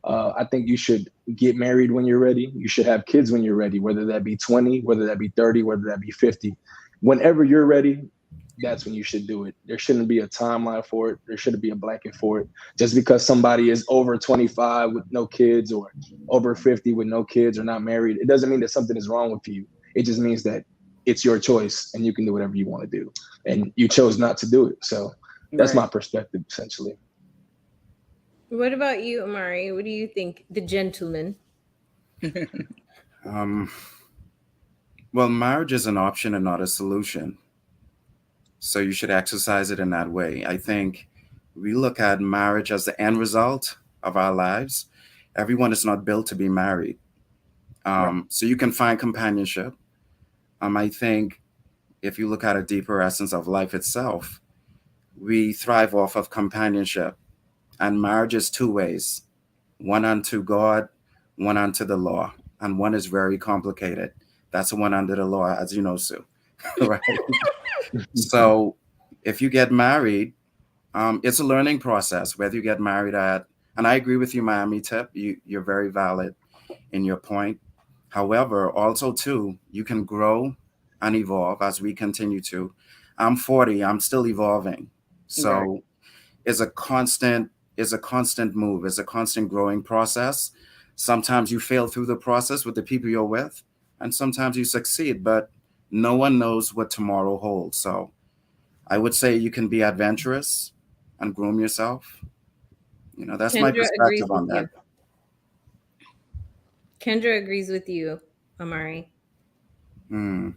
I think you should get married when you're ready. You should have kids when you're ready, whether that be 20, whether that be 30, whether that be 50. Whenever you're ready, that's when you should do it. There shouldn't be a timeline for it. There shouldn't be a blanket for it. Just because somebody is over 25 with no kids, or over 50 with no kids, or not married, it doesn't mean that something is wrong with you. It just means that it's your choice and you can do whatever you want to do. And you chose not to do it. So that's my perspective, essentially. What about you, Amari? What do you think, the gentleman? Well, marriage is an option and not a solution. So you should exercise it in that way. I think we look at marriage as the end result of our lives. Everyone is not built to be married. So you can find companionship. I think if you look at a deeper essence of life itself, we thrive off of companionship. And marriage is two ways: one unto God, one unto the law. And one is very complicated. That's the one under the law, as you know, Sue. Right? So if you get married, it's a learning process, whether you get married at, and I agree with you, Miami Tip, you're very valid in your point. However, also too, you can grow and evolve as we continue to. I'm 40, I'm still evolving. So it's a constant move, it's a constant growing process. Sometimes you fail through the process with the people you're with, and sometimes you succeed, but no one knows what tomorrow holds. So I would say you can be adventurous and groom yourself. That's my perspective on that. Kendra agrees with you, Amari. Mm.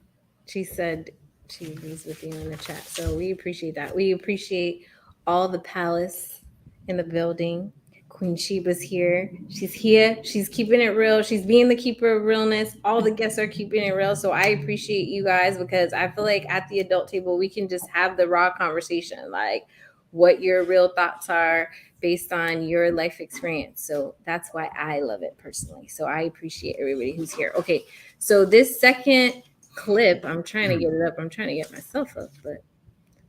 She said she agrees with you in the chat. So we appreciate that. We appreciate all the palace in the building. Queen Shiba's here. She's here. She's keeping it real. She's being the keeper of realness. All the guests are keeping it real. So I appreciate you guys, because I feel like at the adult table, we can just have the raw conversation, like what your real thoughts are based on your life experience. So that's why I love it personally. So I appreciate everybody who's here. Okay, so this second clip, I'm trying to get it up. I'm trying to get myself up, but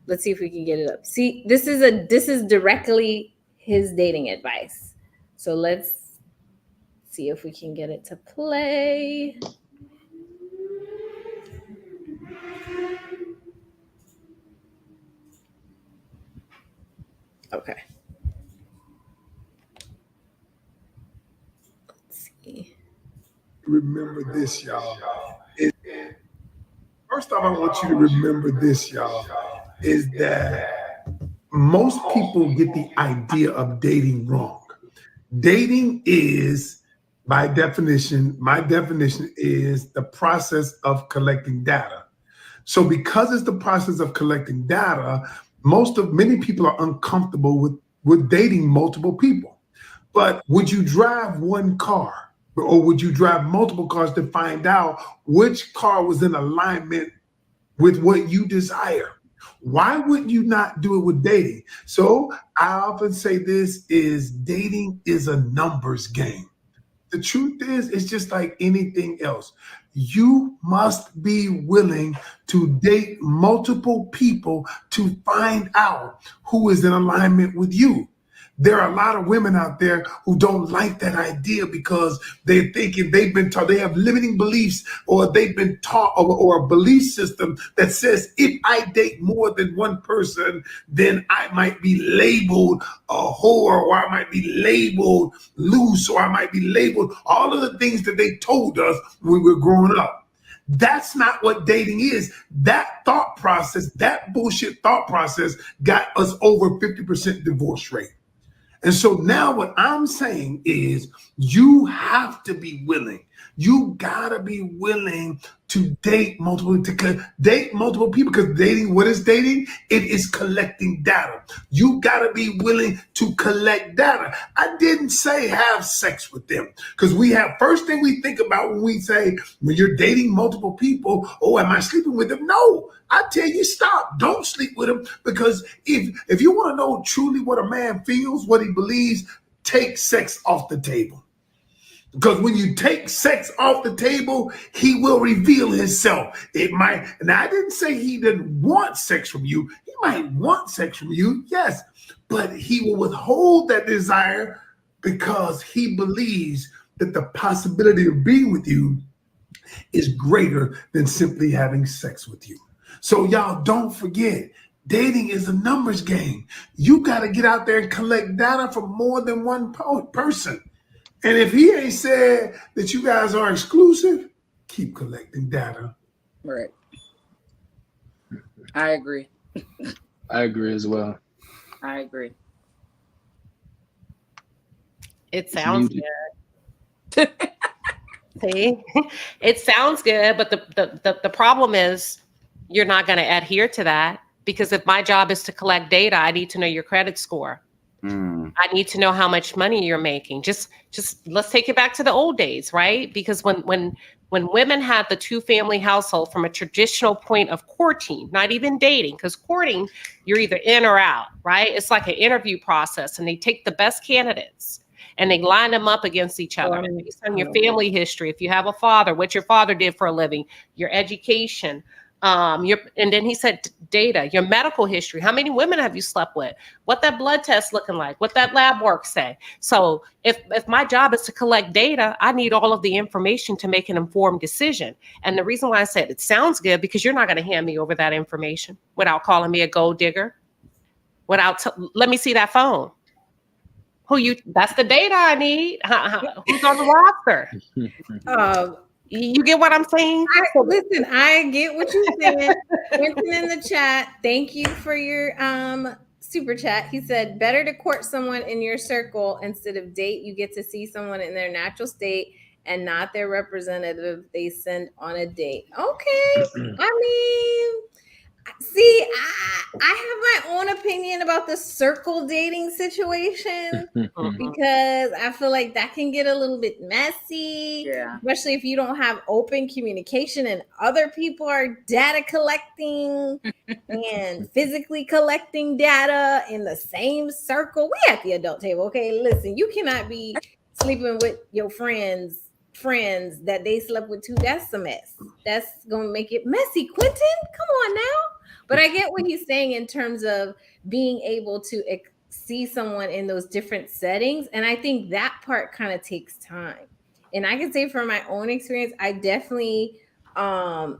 let's see if we can get it up. See, this is directly his dating advice. So let's see if we can get it to play. Okay. Let's see. Remember this, y'all. First off, I want you to remember this, y'all, is that most people get the idea of dating wrong. Dating is, by definition, my definition is the process of collecting data. So because it's the process of collecting data, many people are uncomfortable with dating multiple people. But would you drive one car, or would you drive multiple cars to find out which car was in alignment with what you desire? Why wouldn't you not do it with dating? So I often say this is dating is a numbers game. The truth is, it's just like anything else. You must be willing to date multiple people to find out who is in alignment with you. There are a lot of women out there who don't like that idea because they're thinking they've been taught, they have limiting beliefs, or they've been taught, or a belief system that says if I date more than one person, then I might be labeled a whore, or I might be labeled loose, or I might be labeled all of the things that they told us when we were growing up. That's not what dating is. That thought process, that bullshit thought process got us over 50% divorce rate. And so now what I'm saying is you have to be willing. You gotta be willing to date multiple people, because dating, what is dating? It is collecting data. You gotta be willing to collect data. I didn't say have sex with them, because first thing we think about when we say, when you're dating multiple people, oh, am I sleeping with them? No, I tell you, stop. Don't sleep with them, because if you want to know truly what a man feels, what he believes, take sex off the table. Because when you take sex off the table, he will reveal himself. Now I didn't say he didn't want sex from you. He might want sex from you, yes, but he will withhold that desire because he believes that the possibility of being with you is greater than simply having sex with you. So y'all don't forget, dating is a numbers game. You got to get out there and collect data from more than one person. And if he ain't said that you guys are exclusive, keep collecting data. Right. I agree. I agree as well. I agree. It sounds good. See, it sounds good, but the problem is you're not going to adhere to that, because if my job is to collect data, I need to know your credit score. I need to know how much money you're making. Just let's take it back to the old days, right? Because when women had the 2-family household from a traditional point of courting, not even dating, because courting, you're either in or out, right? It's like an interview process, and they take the best candidates and they line them up against each other based on your family history. If you have a father, what your father did for a living, your education, and then he said data, your medical history. How many women have you slept with? What that blood test looking like? What that lab work say? So if my job is to collect data, I need all of the information to make an informed decision. And the reason why I said it sounds good, because you're not going to hand me over that information without calling me a gold digger. Let me see that phone. That's the data I need. Who's on the roster? You get what I'm saying? Listen, I get what you're saying. Winston in the chat, thank you for your super chat. He said, better to court someone in your circle instead of date. You get to see someone in their natural state and not their representative they send on a date. Okay. I mean, See, I have my own opinion about the circle dating situation because I feel like that can get a little bit messy, Yeah. especially if you don't have open communication and other people are data collecting and physically collecting data in the same circle. We at the adult table, okay? Listen, you cannot be sleeping with your friends that they slept with too. That's a mess. That's gonna make it messy. Quentin, come on now. But I get what he's saying in terms of being able to see someone in those different settings. And I think that part kind of takes time. And I can say from my own experience, I definitely, feel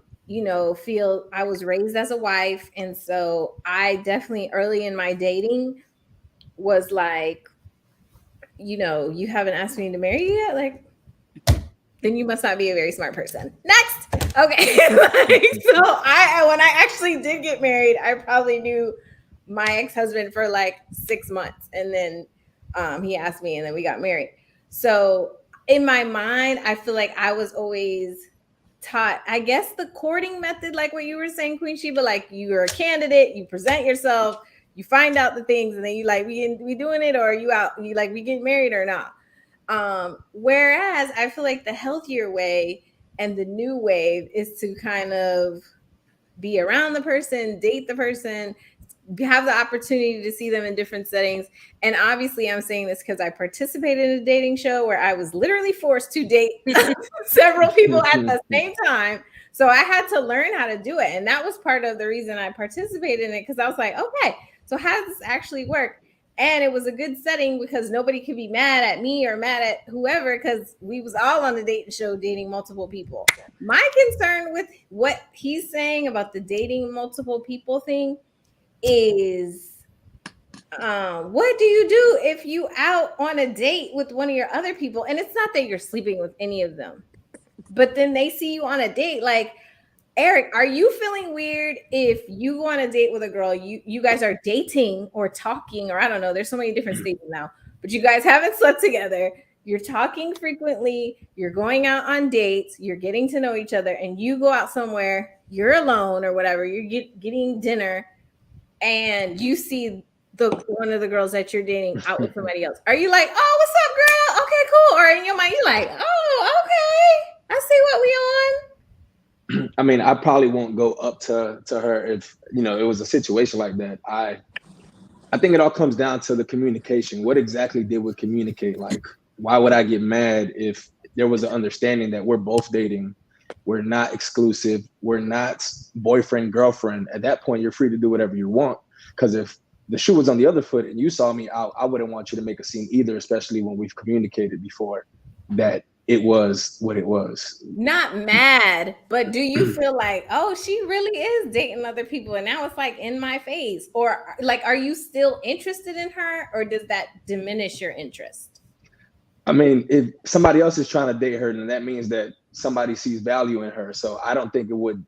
I was raised as a wife. And so I definitely early in my dating was like, you haven't asked me to marry you yet? Like, then you must not be a very smart person. Next. Okay. So when I actually did get married, I probably knew my ex-husband for like 6 months. And then he asked me and then we got married. So in my mind, I feel like I was always taught, I guess, the courting method, like what you were saying, Queen Sheba, like you're a candidate, you present yourself, you find out the things, and then you like, we doing it, or you out, you like, we get married or not. Whereas I feel like the healthier way and the new wave is to kind of be around the person, date the person, have the opportunity to see them in different settings. And obviously I'm saying this because I participated in a dating show where I was literally forced to date several people at the same time. So I had to learn how to do it. And that was part of the reason I participated in it, because I was like, okay, so how does this actually work? And it was a good setting because nobody could be mad at me or mad at whoever, because we was all on the dating show dating multiple people. My concern with what he's saying about the dating multiple people thing is, what do you do if you out on a date with one of your other people, and it's not that you're sleeping with any of them, but then they see you on a date? Like, Eric, are you feeling weird if you go on a date with a girl, you guys are dating or talking, or I don't know, there's so many different stages now, but you guys haven't slept together, you're talking frequently, you're going out on dates, you're getting to know each other, and you go out somewhere, you're alone or whatever, you're getting dinner, and you see one of the girls that you're dating out with somebody else? Are you like, oh, what's up, girl? Okay, cool. Or in your mind, you're like, oh, okay, I see what we on. I mean, I probably won't go up to her if it was a situation like that. I think it all comes down to the communication. What exactly did we communicate? Like, why would I get mad if there was an understanding that we're both dating? We're not exclusive. We're not boyfriend, girlfriend. At that point, you're free to do whatever you want. Because if the shoe was on the other foot and you saw me out, I wouldn't want you to make a scene either, especially when we've communicated before that it was what it was. Not mad, but do you feel like, oh, she really is dating other people and now it's like in my face? Or like, are you still interested in her, or does that diminish your interest? I mean, if somebody else is trying to date her, then that means that somebody sees value in her. So I don't think it would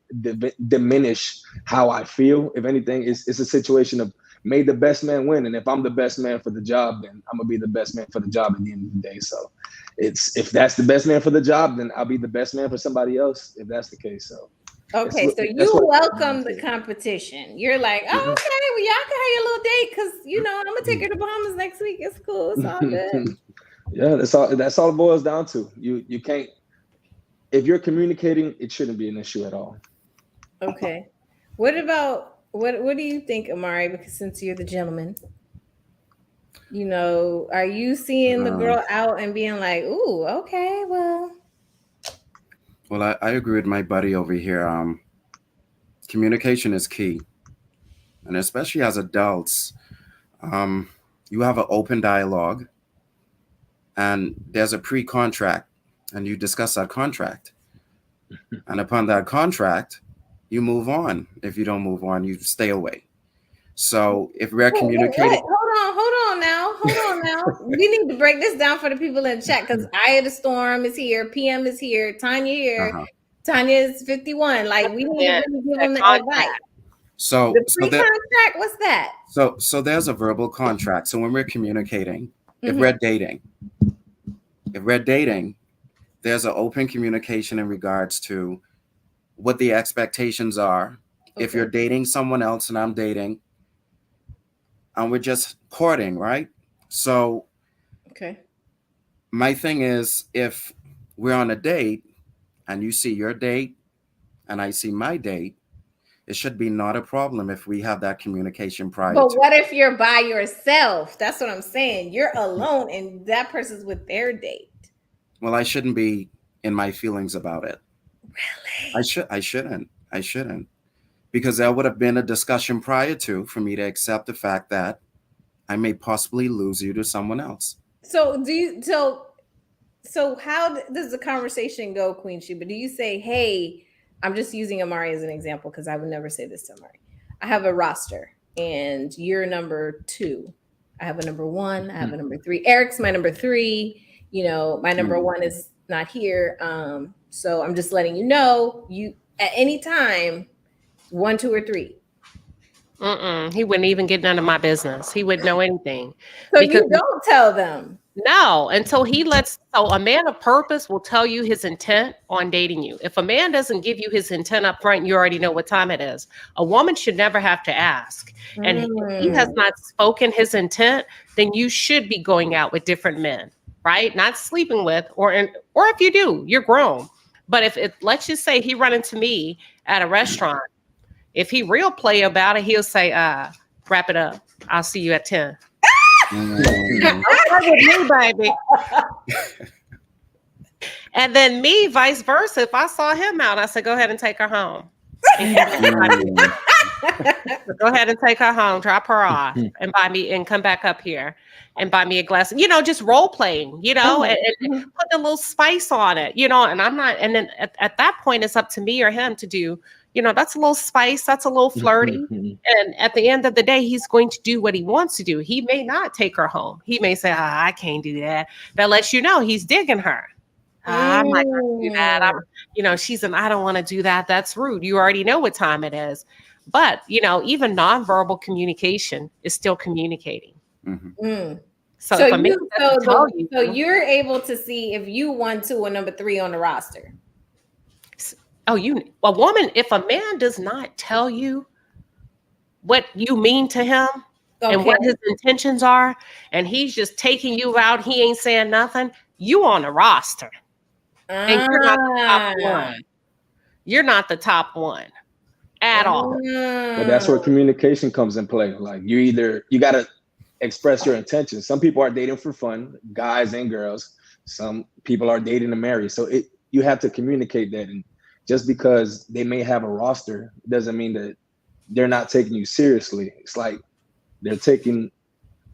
diminish how I feel. If anything, it's a situation of may the best man win. And if I'm the best man for the job, then I'm gonna be the best man for the job at the end of the day. So if that's the best man for the job, then I'll be the best man for somebody else if that's the case. So okay, so you welcome the competition. You're like, oh, okay, well, y'all can have your little date because I'm gonna take her to Bahamas next week. It's cool, it's all good. Yeah, that's all it boils down to. You can't, if you're communicating, it shouldn't be an issue at all. Okay. What about what do you think, Amari? Because since you're the gentleman, are you seeing the girl out and being like, ooh, okay, well, I agree with my buddy over here. Communication is key. And especially as adults, you have an open dialogue and there's a pre-contract and you discuss that contract. And upon that contract, you move on. If you don't move on, you stay away. So if we're communicating... Hold on now. We need to break this down for the people in the chat, because Aya the Storm is here, PM is here, Tanya here. Tanya is 51. Like, we need to really give them the advice. So the pre-contract, what's that? So there's a verbal contract. So when we're communicating, if we're dating, there's an open communication in regards to what the expectations are If you're dating someone else and I'm dating, and we're just courting, right? So Okay. my thing is, if we're on a date and you see your date and I see my date, it should be not a problem if we have that communication prior But to. what if you're by yourself? That's what I'm saying. You're alone and that person's with their date. Well, I shouldn't be in my feelings about it. Really? I shouldn't. Because there would have been a discussion prior to for me to accept the fact that I may possibly lose you to someone else. So how does the conversation go, Queen Shiba? Do you say, hey, I'm just using Amari as an example because I would never say this to Amari. I have a roster and you're number 2. I have a number 1. I have a number 3. Eric's my number 3. My number 1 is not here. So I'm just letting you know, you at any time, 1, 2, or 3. He wouldn't even get none of my business. He wouldn't know anything. So you don't tell them. No, until so a man of purpose will tell you his intent on dating you. If a man doesn't give you his intent up front, you already know what time it is. A woman should never have to ask. And if he has not spoken his intent, then you should be going out with different men, right? Not sleeping with, or if you do, you're grown. But if let's just say he run into me at a restaurant, if he real play about it, he'll say, wrap it up. I'll see you at 10. With me, baby. And then me, vice versa. If I saw him out, I said, go ahead and take her home. Go ahead and take her home, drop her off, and buy me, and come back up here and buy me a glass. Just role playing, and put a little spice on it, and I'm not. And then at that point, it's up to me or him to do. That's a little spice. That's a little flirty. And at the end of the day, he's going to do what he wants to do. He may not take her home. He may say, I can't do that. That lets you know he's digging her. I'm not going to do that. I don't want to do that. That's rude. You already know what time it is. But, even nonverbal communication is still communicating. So you're able to see if you 1, 2, or number 3 on the roster. A woman, if a man does not tell you what you mean to him and what his intentions are, and he's just taking you out, he ain't saying nothing, you on the roster. And you're not the top one. You're not the top one at all. But that's where communication comes in play. Like you got to express your intentions. Some people are dating for fun, guys and girls. Some people are dating to marry. So you have to communicate that. And just because they may have a roster doesn't mean that they're not taking you seriously. It's like they're taking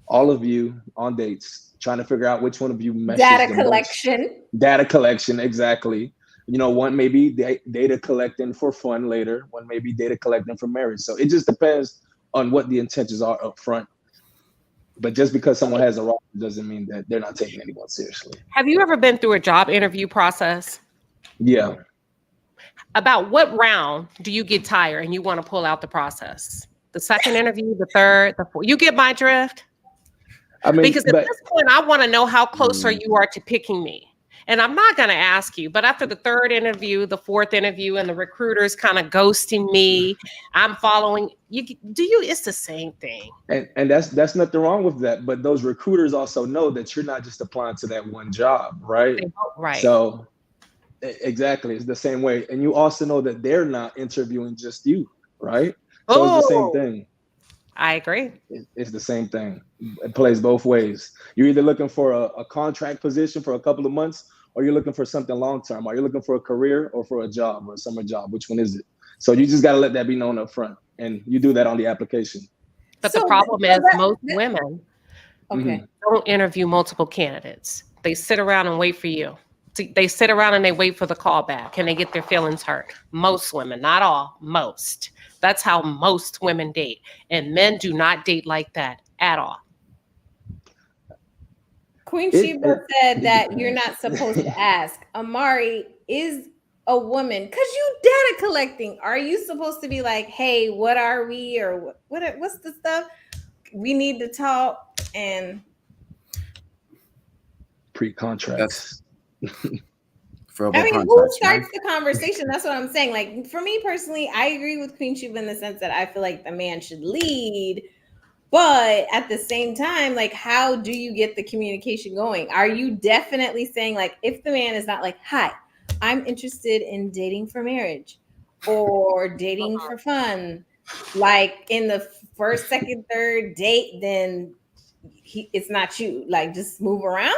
all of you on dates, trying to figure out which one of you meshes data collection. Data collection, exactly. One may be data collecting for fun later. One may be data collecting for marriage. So it just depends on what the intentions are up front. But just because someone has a roster doesn't mean that they're not taking anyone seriously. Have you ever been through a job interview process? Yeah. About what round do you get tired and you want to pull out the process? The second interview, the third, the fourth? You get my drift? Because at this point, I want to know how close you are to picking me. And I'm not going to ask you, but after the third interview, the fourth interview, and the recruiter's kind of ghosting me, I'm following you. It's the same thing. And that's nothing wrong with that. But those recruiters also know that you're not just applying to that one job, right? Right. So exactly, it's the same way. And you also know that they're not interviewing just you, right? So it's the same thing. I agree. It's the same thing. It plays both ways. You're either looking for a contract position for a couple of months, or you're looking for something long-term. Are you looking for a career or for a job or a summer job? Which one is it? So you just got to let that be known up front. And you do that on the application. But the problem is most women don't interview multiple candidates. They sit around and wait for you. They sit around and they wait for the call back and they get their feelings hurt. Most women, not all, most. That's how most women date. And men do not date like that at all. Queen Shiba said that you're not supposed to ask. Amari is a woman, because you data collecting. Are you supposed to be like, hey, what are we? Or what's the stuff? We need to talk and pre-contracts. verbal I mean, who contracts, right? starts the conversation? That's what I'm saying. Like, for me personally, I agree with Queen Shiva in the sense that I feel like the man should lead. But at the same time, like, how do you get the communication going? Are you definitely saying, like, if the man is not like, hi, I'm interested in dating for marriage or dating for fun, like in the first, second, third date, then it's not you. Like, just move around.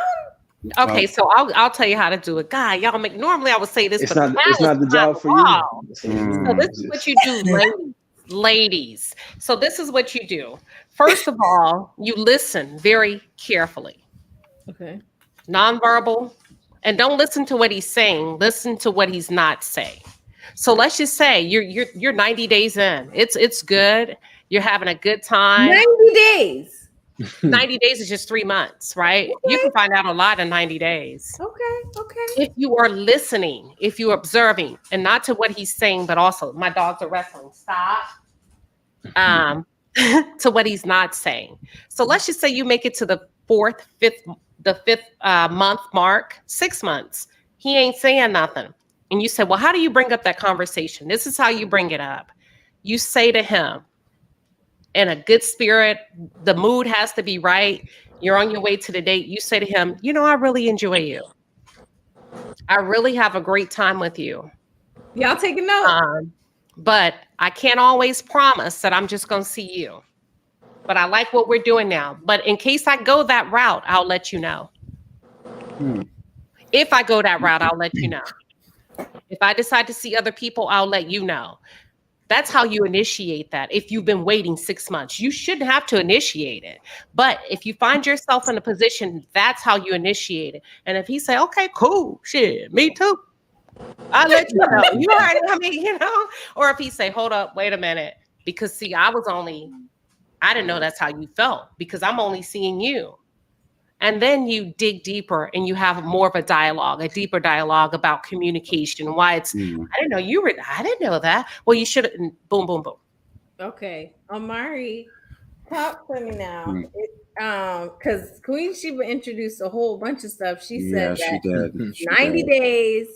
Okay, Well, so I'll tell you how to do it. God, y'all make normally I would say this, It's but the not. It's time is not the not job for you. long. So, So this is what you do, ladies. So this is what you do. First of all, you listen very carefully, Okay. nonverbal, and don't listen to what he's saying. Listen to what he's not saying. So let's just say you're 90 days in. It's good. You're having a good time. 90 days. 90 days is just 3 months, right? You can find out a lot in 90 days. Okay. If you are listening, if you're observing, and not to what he's saying, but also my dogs are wrestling. Stop. To what he's not saying. So let's just say you make it to the fifth month mark, 6 months. He ain't saying nothing. And you say, well, how do you bring up that conversation? This is how you bring it up. You say to him in a good spirit, the mood has to be right. You're on your way to the date. You say to him, you know, I really enjoy you. I really have a great time with you. Y'all take a note. But I can't always promise that I'm just going to see you. But I like what we're doing now. But in case I go that route, I'll let you know. If I go that route, I'll let you know. If I decide to see other people, I'll let you know. That's how you initiate that. If you've been waiting 6 months, you shouldn't have to initiate it. But if you find yourself in a position, that's how you initiate it. And if he say, okay, cool, shit, me too, I'll let you know. You already, I mean, you know, or if he say, hold up, wait a minute. Because see, I didn't know that's how you felt because I'm only seeing you. And then you dig deeper and you have more of a deeper dialogue about communication. Why it's, I didn't know that. Well, you should have, boom, boom, boom. Okay. Amari, talk to me now. Because Queen Shiba introduced a whole bunch of stuff. She said she that did. 90 days.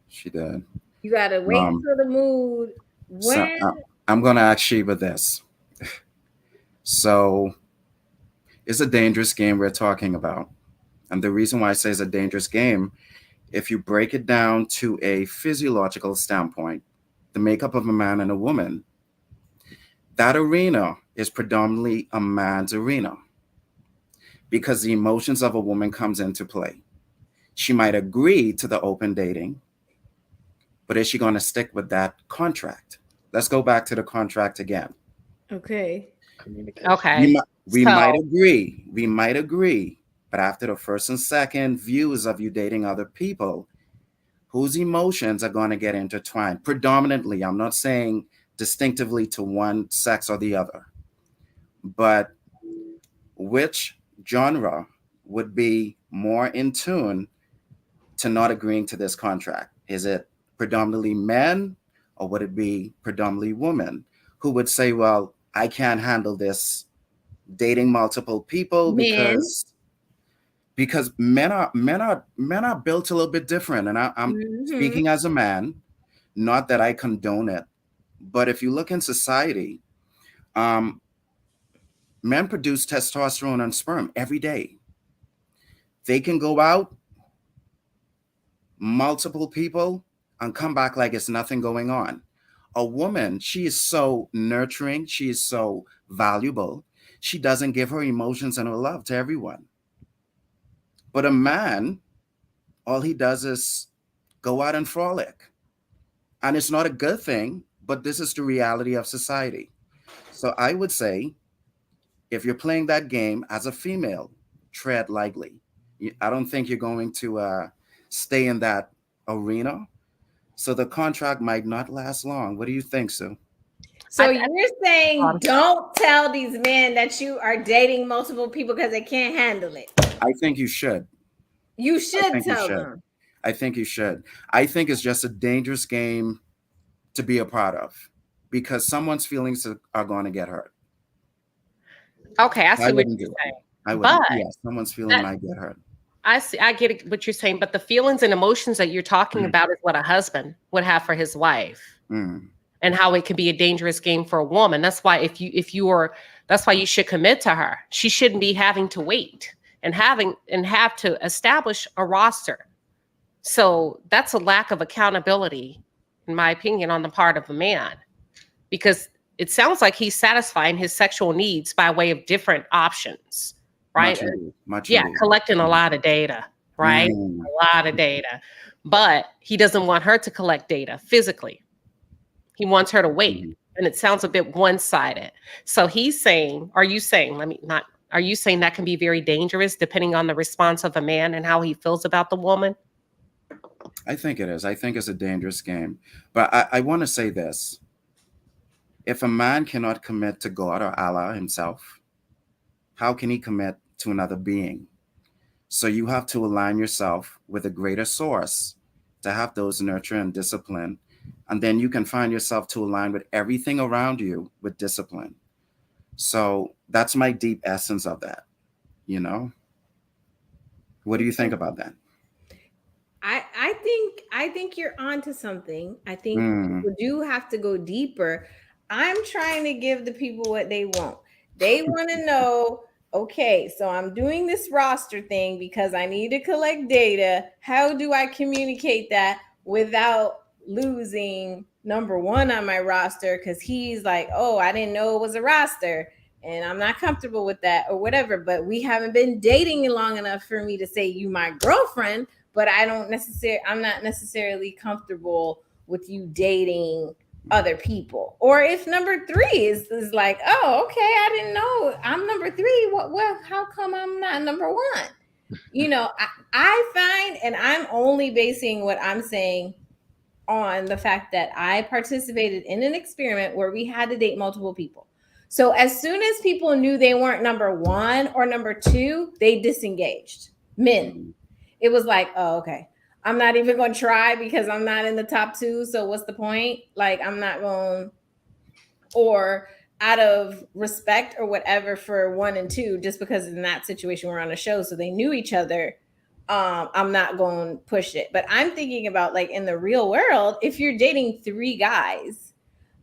She did. You got to wait for the mood. When? So, I'm going to ask Shiba this. So, it's a dangerous game we're talking about. And the reason why I say it's a dangerous game, if you break it down to a physiological standpoint, the makeup of a man and a woman, that arena is predominantly a man's arena because the emotions of a woman comes into play. She might agree to the open dating, but is she going to stick with that contract? Let's go back to the contract again. Okay. Okay. We might agree, but after the first and second views of you dating other people, whose emotions are going to get intertwined? Predominantly, I'm not saying distinctively to one sex or the other, but which genre would be more in tune to not agreeing to this contract? Is it predominantly men or would it be predominantly women who would say, well, I can't handle this dating multiple people because men are built a little bit different. And I'm speaking as a man, not that I condone it, but if you look in society, men produce testosterone and sperm every day. They can go out, multiple people, and come back like it's nothing going on. A woman, she is so nurturing, she is so valuable. She doesn't give her emotions and her love to everyone. But a man, all he does is go out and frolic. And it's not a good thing, but this is the reality of society. So I would say, if you're playing that game as a female, tread lightly. I don't think you're going to stay in that arena. So the contract might not last long. What do you think, Sue? So you're saying don't tell these men that you are dating multiple people because they can't handle it. I think you should. You should tell them. I think you should. I think it's just a dangerous game to be a part of because someone's feelings are going to get hurt. Okay, I see what you're saying. But yeah, someone's feeling might get hurt. I see. I get what you're saying, but the feelings and emotions that you're talking about is what a husband would have for his wife, and how it can be a dangerous game for a woman. That's why that's why you should commit to her. She shouldn't be having to wait and have to establish a roster. So that's a lack of accountability, in my opinion, on the part of a man, because it sounds like he's satisfying his sexual needs by way of different options, right? Much yeah, indeed. collecting a lot of data, right? A lot of data. But he doesn't want her to collect data physically. He wants her to wait. And it sounds a bit one-sided. So he's saying, are you saying that can be very dangerous depending on the response of a man and how he feels about the woman? I think it is. I think it's a dangerous game. But I want to say this. If a man cannot commit to God or Allah himself, how can he commit to another being? So you have to align yourself with a greater source to have those nurture and discipline. And then you can find yourself to align with everything around you with discipline. So that's my deep essence of that, you know? What do you think about that? I think you're onto something. I think people do have to go deeper. I'm trying to give the people what they want. They want to know, okay, so I'm doing this roster thing because I need to collect data. How do I communicate that without losing number one on my roster? Because he's like, oh, I didn't know it was a roster and I'm not comfortable with that or whatever. But we haven't been dating long enough for me to say you my girlfriend, but I'm not necessarily comfortable with you dating other people. Or if number three is like, oh, okay, I didn't know I'm number three. Well, how come I'm not number one? You know, I find, and I'm only basing what I'm saying on the fact that I participated in an experiment where we had to date multiple people. So as soon as people knew they weren't number one or number two, they disengaged. Men. It was like, oh, okay. I'm not even going to try because I'm not in the top two. So what's the point? Like, I'm not going, or out of respect or whatever for one and two, just because in that situation we're on a show, so they knew each other. I'm not going to push it. But I'm thinking about like in the real world, if you're dating three guys,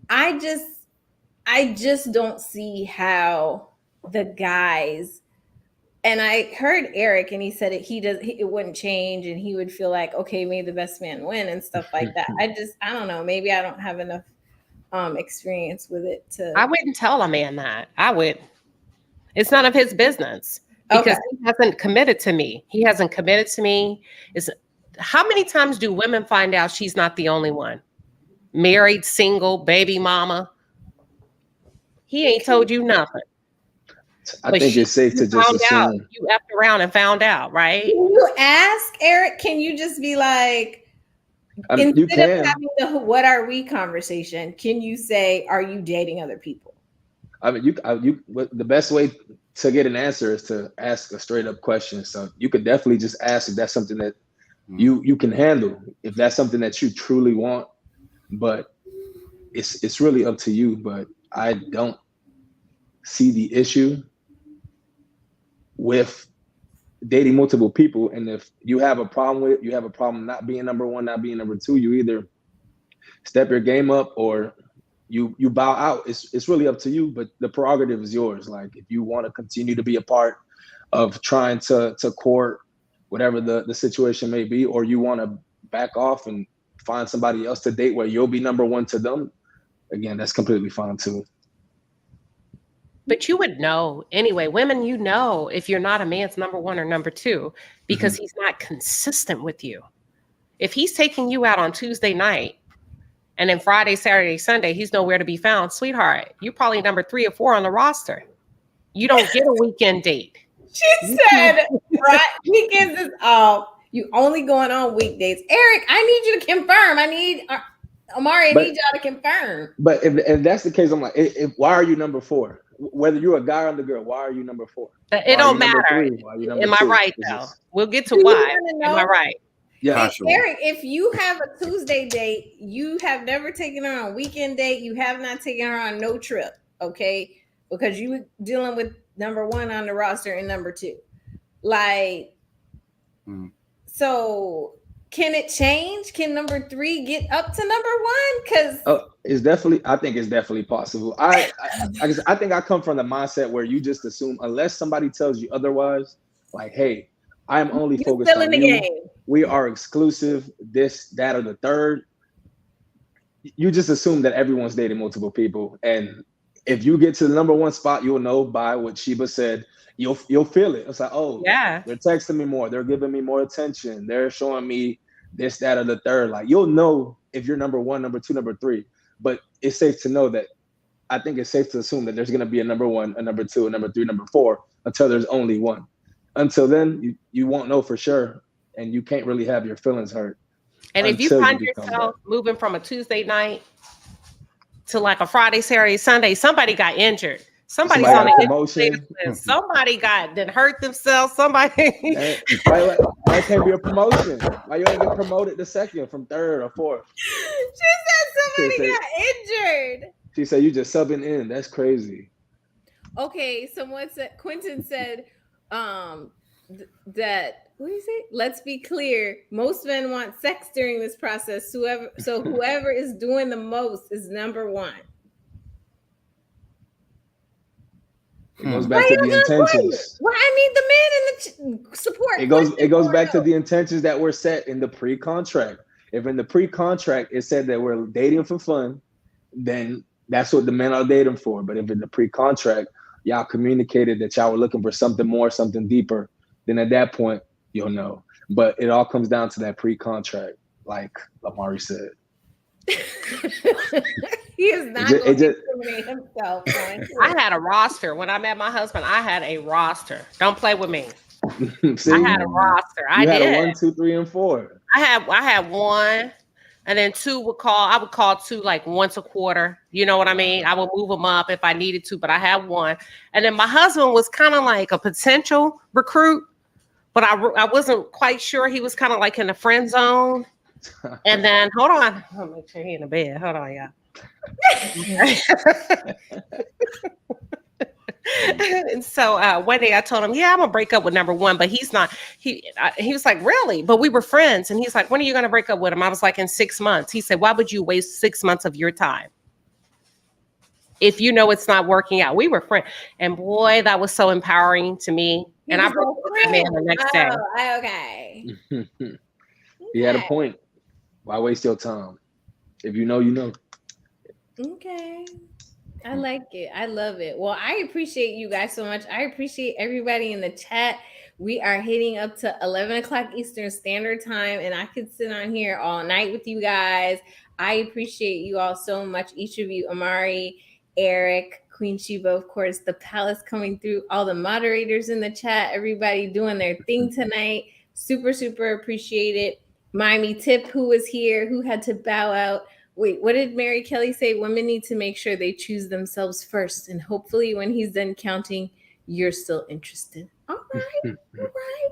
I just don't see how the guys. And I heard Eric, and he said it wouldn't change, and he would feel like, okay, may the best man win and stuff like that. I don't know. Maybe I don't have enough experience with it to. I wouldn't tell a man that. I would. It's none of his business because he hasn't committed to me. He hasn't committed to me. How many times do women find out she's not the only one? Married, single, baby mama. He ain't told you nothing. I think it's safe to just assume. You effed around and found out, right? Can you ask Eric? Can you just be like, instead of having the "what are we" conversation, can you say, "Are you dating other people?" I mean, the best way to get an answer is to ask a straight up question. So you could definitely just ask if that's something that you can handle, if that's something that you truly want. But it's really up to you. But I don't see the issue with dating multiple people. And if you have a problem not being number one, not being number two, you either step your game up or you bow out. It's really up to you, but the prerogative is yours. Like if you want to continue to be a part of trying to court whatever the situation may be, or you want to back off and find somebody else to date where you'll be number one to them, again, that's completely fine too. But you would know anyway, women, you know, if you're not a man's number one or number two, because he's not consistent with you. If he's taking you out on Tuesday night and then Friday, Saturday, Sunday, he's nowhere to be found, sweetheart, you're probably number 3 or 4 on the roster. You don't get a weekend date. She said, right, weekends is off. You only going on weekdays. Eric, I need you to confirm. Amari, I need y'all to confirm. But if that's the case, I'm like, why are you number 4? Whether you're a guy or the girl, why are you number 4? It don't matter. Am I right though? We'll get to why. Am I right? Yeah, Eric, if you have a Tuesday date, you have never taken her on a weekend date, you have not taken her on no trip, okay? Because you dealing with number 1 on the roster and number 2. Like, So can it change? Can number 3 get up to number 1? Because it's definitely. I think it's definitely possible. I think I come from the mindset where you just assume unless somebody tells you otherwise, like, hey, I am only you're focused still in on the you. game. We are exclusive. This, that, or the third. You just assume that everyone's dating multiple people, and if you get to the number 1 spot, you'll know by what Shiba said. You'll feel it. It's like, oh, Yeah. they're texting me more. They're giving me more attention. They're showing me this, that, or the third. Like, you'll know if you're number 1, number 2, number 3. But it's safe to know that I think it's safe to assume that there's going to be a number 1, a number 2, a number 3, number 4 until there's only one. Until then, you won't know for sure, and you can't really have your feelings hurt. And if you find yourself moving from a Tuesday night to like a Friday, Saturday, Sunday, somebody got injured. Somebody's on a promotion. Somebody then hurt themselves. Somebody. Why can't be a promotion? Why you ain't get promoted to second from third or fourth? She said somebody got injured. She said you just subbing in. That's crazy. Okay, someone said, Quentin said that, what is it? Let's be clear. Most men want sex during this process. Whoever is doing the most is number 1. It goes back to the intentions. Well, I mean, the man in the support. It goes back to the intentions that were set in the pre-contract. If in the pre-contract it said that we're dating for fun, then that's what the men are dating for. But if in the pre-contract y'all communicated that y'all were looking for something more, something deeper, then at that point you'll know. But it all comes down to that pre-contract, like Lamari said. He is not going to discriminate himself. I had a roster. When I met my husband, I had a roster. Don't play with me. See, I had a roster. You had a 1, 2, 3, and 4. I had 1, and then 2 would call. I would call 2 like once a quarter. You know what I mean? I would move them up if I needed to, but I had 1. And then my husband was kind of like a potential recruit, but I wasn't quite sure. He was kind of like in the friend zone. And then hold on, I'll make sure he's in the bed. Hold on, y'all. And so one day I told him, yeah, I'm gonna break up with number 1, but he's not. He was like, really? But we were friends, and he's like, when are you gonna break up with him? I was like, in 6 months. He said, why would you waste 6 months of your time if you know it's not working out? We were friends, and boy, that was so empowering to me. And I broke up with that man the next day. Okay. He had a point. Why waste your time? If you know, you know. Okay. I like it. I love it. Well, I appreciate you guys so much. I appreciate everybody in the chat. We are hitting up to 11 o'clock Eastern Standard Time, and I could sit on here all night with you guys. I appreciate you all so much. Each of you, Amari, Eric, Queen Shiba, of course, the Palace coming through, all the moderators in the chat, everybody doing their thing tonight. Super, super appreciate it. Miami Tip, who was here, who had to bow out. Wait, what did Mary Kelly say? Women need to make sure they choose themselves first. And hopefully when he's done counting, you're still interested. All right. All right.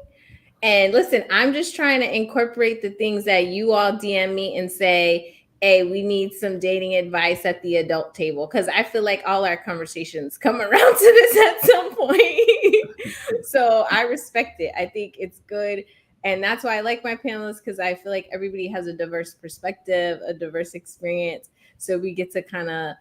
And listen, I'm just trying to incorporate the things that you all DM me and say, hey, we need some dating advice at the adult table. Because I feel like all our conversations come around to this at some point. So I respect it. I think it's good. And that's why I like my panelists, because I feel like everybody has a diverse perspective, a diverse experience. So we get to kind of,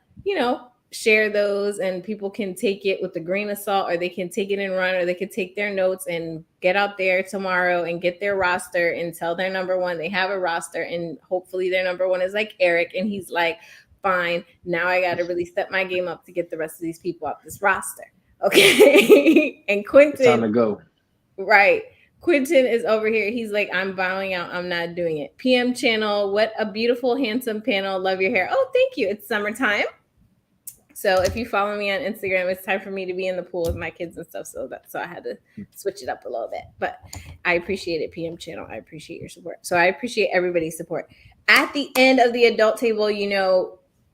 share those, and people can take it with a grain of salt, or they can take it and run, or they can take their notes and get out there tomorrow and get their roster and tell their number 1 they have a roster. And hopefully their number 1 is like Eric, and he's like, fine, now I got to really step my game up to get the rest of these people off this roster. Okay. And Quentin. Time to go. Right. Quentin is over here. He's like, I'm bowing out. I'm not doing it. PM channel. What a beautiful, handsome panel. Love your hair. Oh, thank you. It's summertime. So if you follow me on Instagram, it's time for me to be in the pool with my kids and stuff. So I had to switch it up a little bit. But I appreciate it, PM channel. I appreciate your support. So I appreciate everybody's support. At the end of the adult table,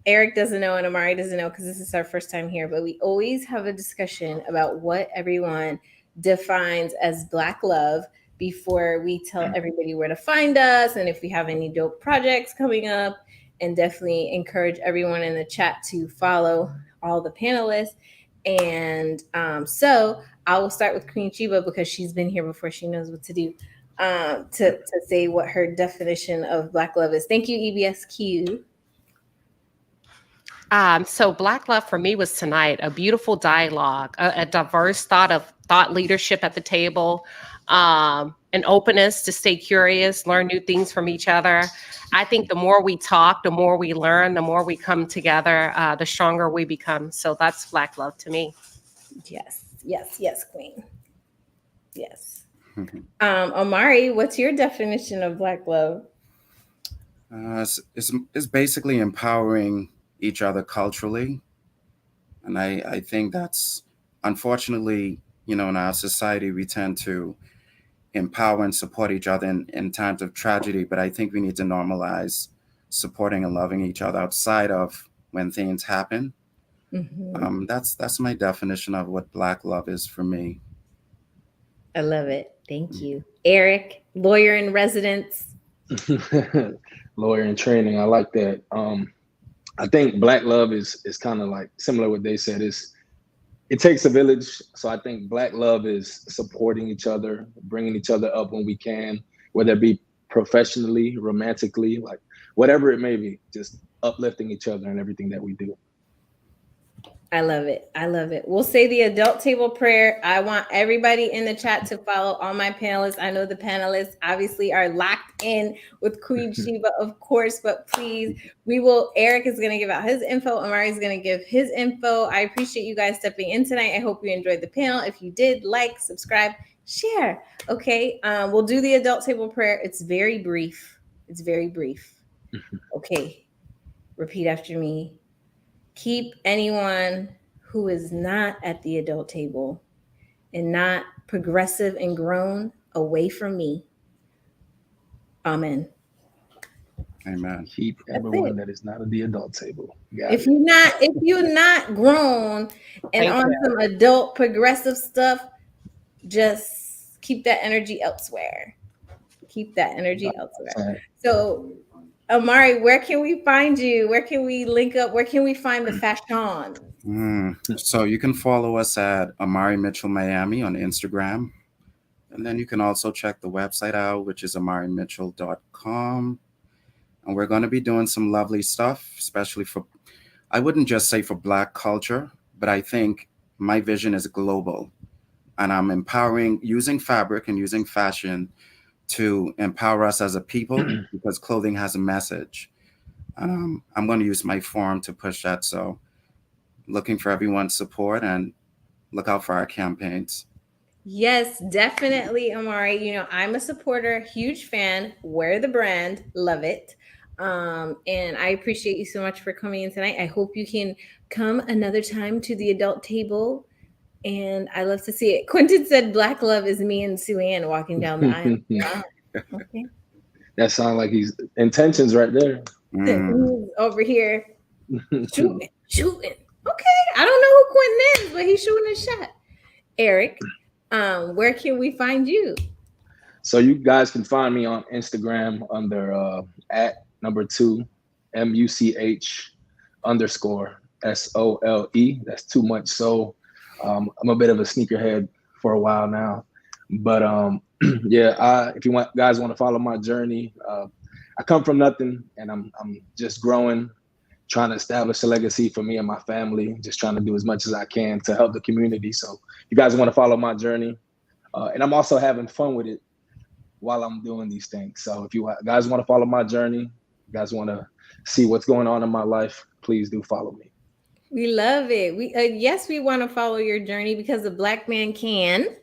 Eric doesn't know and Amari doesn't know because this is our first time here. But we always have a discussion about what everyone defines as Black love before we tell everybody where to find us and if we have any dope projects coming up, and definitely encourage everyone in the chat to follow all the panelists. And so I will start with Queen Shiba because she's been here before. She knows what to do. to say what her definition of Black love is. Thank you, EBSQ. So Black Love for me was tonight a beautiful dialogue, a diverse thought leadership at the table, an openness to stay curious, learn new things from each other. I think the more we talk, the more we learn, the more we come together, the stronger we become. So that's Black Love to me. Yes, Queen. Yes. Omari, what's your definition of Black love? It's basically empowering each other culturally. And I think that's, unfortunately, in our society, we tend to empower and support each other in times of tragedy. But I think we need to normalize supporting and loving each other outside of when things happen. Mm-hmm. That's my definition of what Black love is for me. I love it. Thank you. Eric, lawyer in residence. Lawyer in training. I like that. I think Black love is kind of like similar to what they said. It takes a village. So I think Black love is supporting each other, bringing each other up when we can, whether it be professionally, romantically, like whatever it may be, just uplifting each other in everything that we do. I love it. I love it. We'll say the adult table prayer. I want everybody in the chat to follow all my panelists. I know the panelists obviously are locked in with Queen Shiba, of course, but please, Eric is going to give out his info. Omari is going to give his info. I appreciate you guys stepping in tonight. I hope you enjoyed the panel. If you did, like, subscribe, share. Okay. We'll do the adult table prayer. It's very brief. Okay. Repeat after me. Keep anyone who is not at the adult table and not progressive and grown away from me. Amen. Amen. Keep everyone that is not at the adult table. If you're not grown and on some adult progressive stuff, just keep that energy elsewhere. So, Omari, where can we find you? Where can we link up? Where can we find the fashion? So you can follow us at Omari Mitchell Miami on Instagram. And then you can also check the website out, which is omarimitchell.com. And we're going to be doing some lovely stuff, especially I wouldn't just say for Black culture, but I think my vision is global. And I'm empowering, using fabric and using fashion to empower us as a people, because clothing has a message. I'm going to use my forum to push that. So looking for everyone's support and look out for our campaigns. Yes, definitely, Omari. I'm a supporter, huge fan. Wear the brand, love it. And I appreciate you so much for coming in tonight. I hope you can come another time to the adult table. And I love to see it. Quentin said Black love is me and Sue Ann walking down the aisle. Wow. Okay. That sounds like he's intentions right there. Over here shooting. Okay. I don't know who Quentin is, but he's shooting a shot. Eric, where can we find you? So you guys can find me on Instagram under @2 MUCH_SOLE. That's too much. So I'm a bit of a sneakerhead for a while now, but if you guys want to follow my journey, I come from nothing and I'm just growing, trying to establish a legacy for me and my family, just trying to do as much as I can to help the community. So if you guys want to follow my journey, and I'm also having fun with it while I'm doing these things. So if you guys want to follow my journey, you guys want to see what's going on in my life, please do follow me. We love it. We want to follow your journey because a Black man can.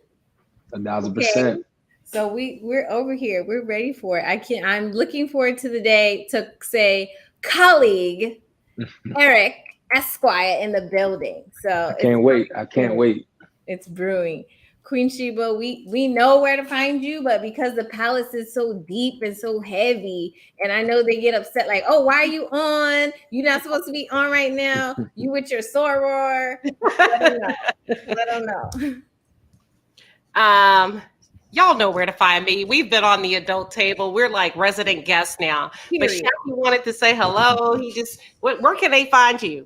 1,000%. So we're over here. We're ready for it. I'm looking forward to the day to say colleague Eric Esquire in the building. So I can't wait. It's brewing. Queen Shiba, we know where to find you, but because the palace is so deep and so heavy, and I know they get upset, like, oh, why are you on? You're not supposed to be on right now. You with your soror. Let them know. Y'all know where to find me. We've been on the adult table. We're like resident guests now. Period. But Shafi wanted to say hello. Where can they find you?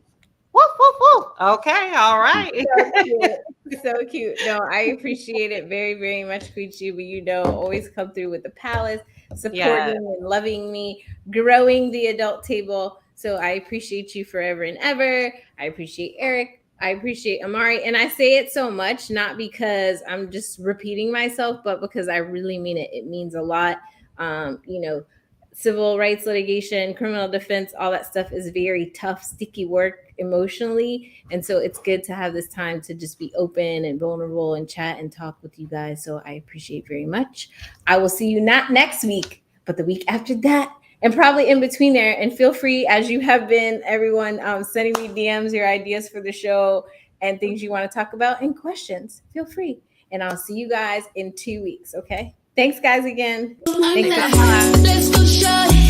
Woo, woo, woo. Okay, all right. So cute. So cute. No, I appreciate it very, very much, Queen Shiba. You know, always come through with the palace, supporting and loving me, growing the adult table. So I appreciate you forever and ever. I appreciate Eric. I appreciate Amari. And I say it so much, not because I'm just repeating myself, but because I really mean it. It means a lot. You know, civil rights litigation, criminal defense, all that stuff is very tough, sticky work emotionally. And so it's good to have this time to just be open and vulnerable and chat and talk with you guys. So I appreciate very much. I will see you not next week, but the week after that. And probably in between there. And feel free, as you have been, everyone, sending me DMs, your ideas for the show and things you want to talk about and questions. Feel free. And I'll see you guys in 2 weeks. Okay. Thanks, guys, again. Thanks. Bye.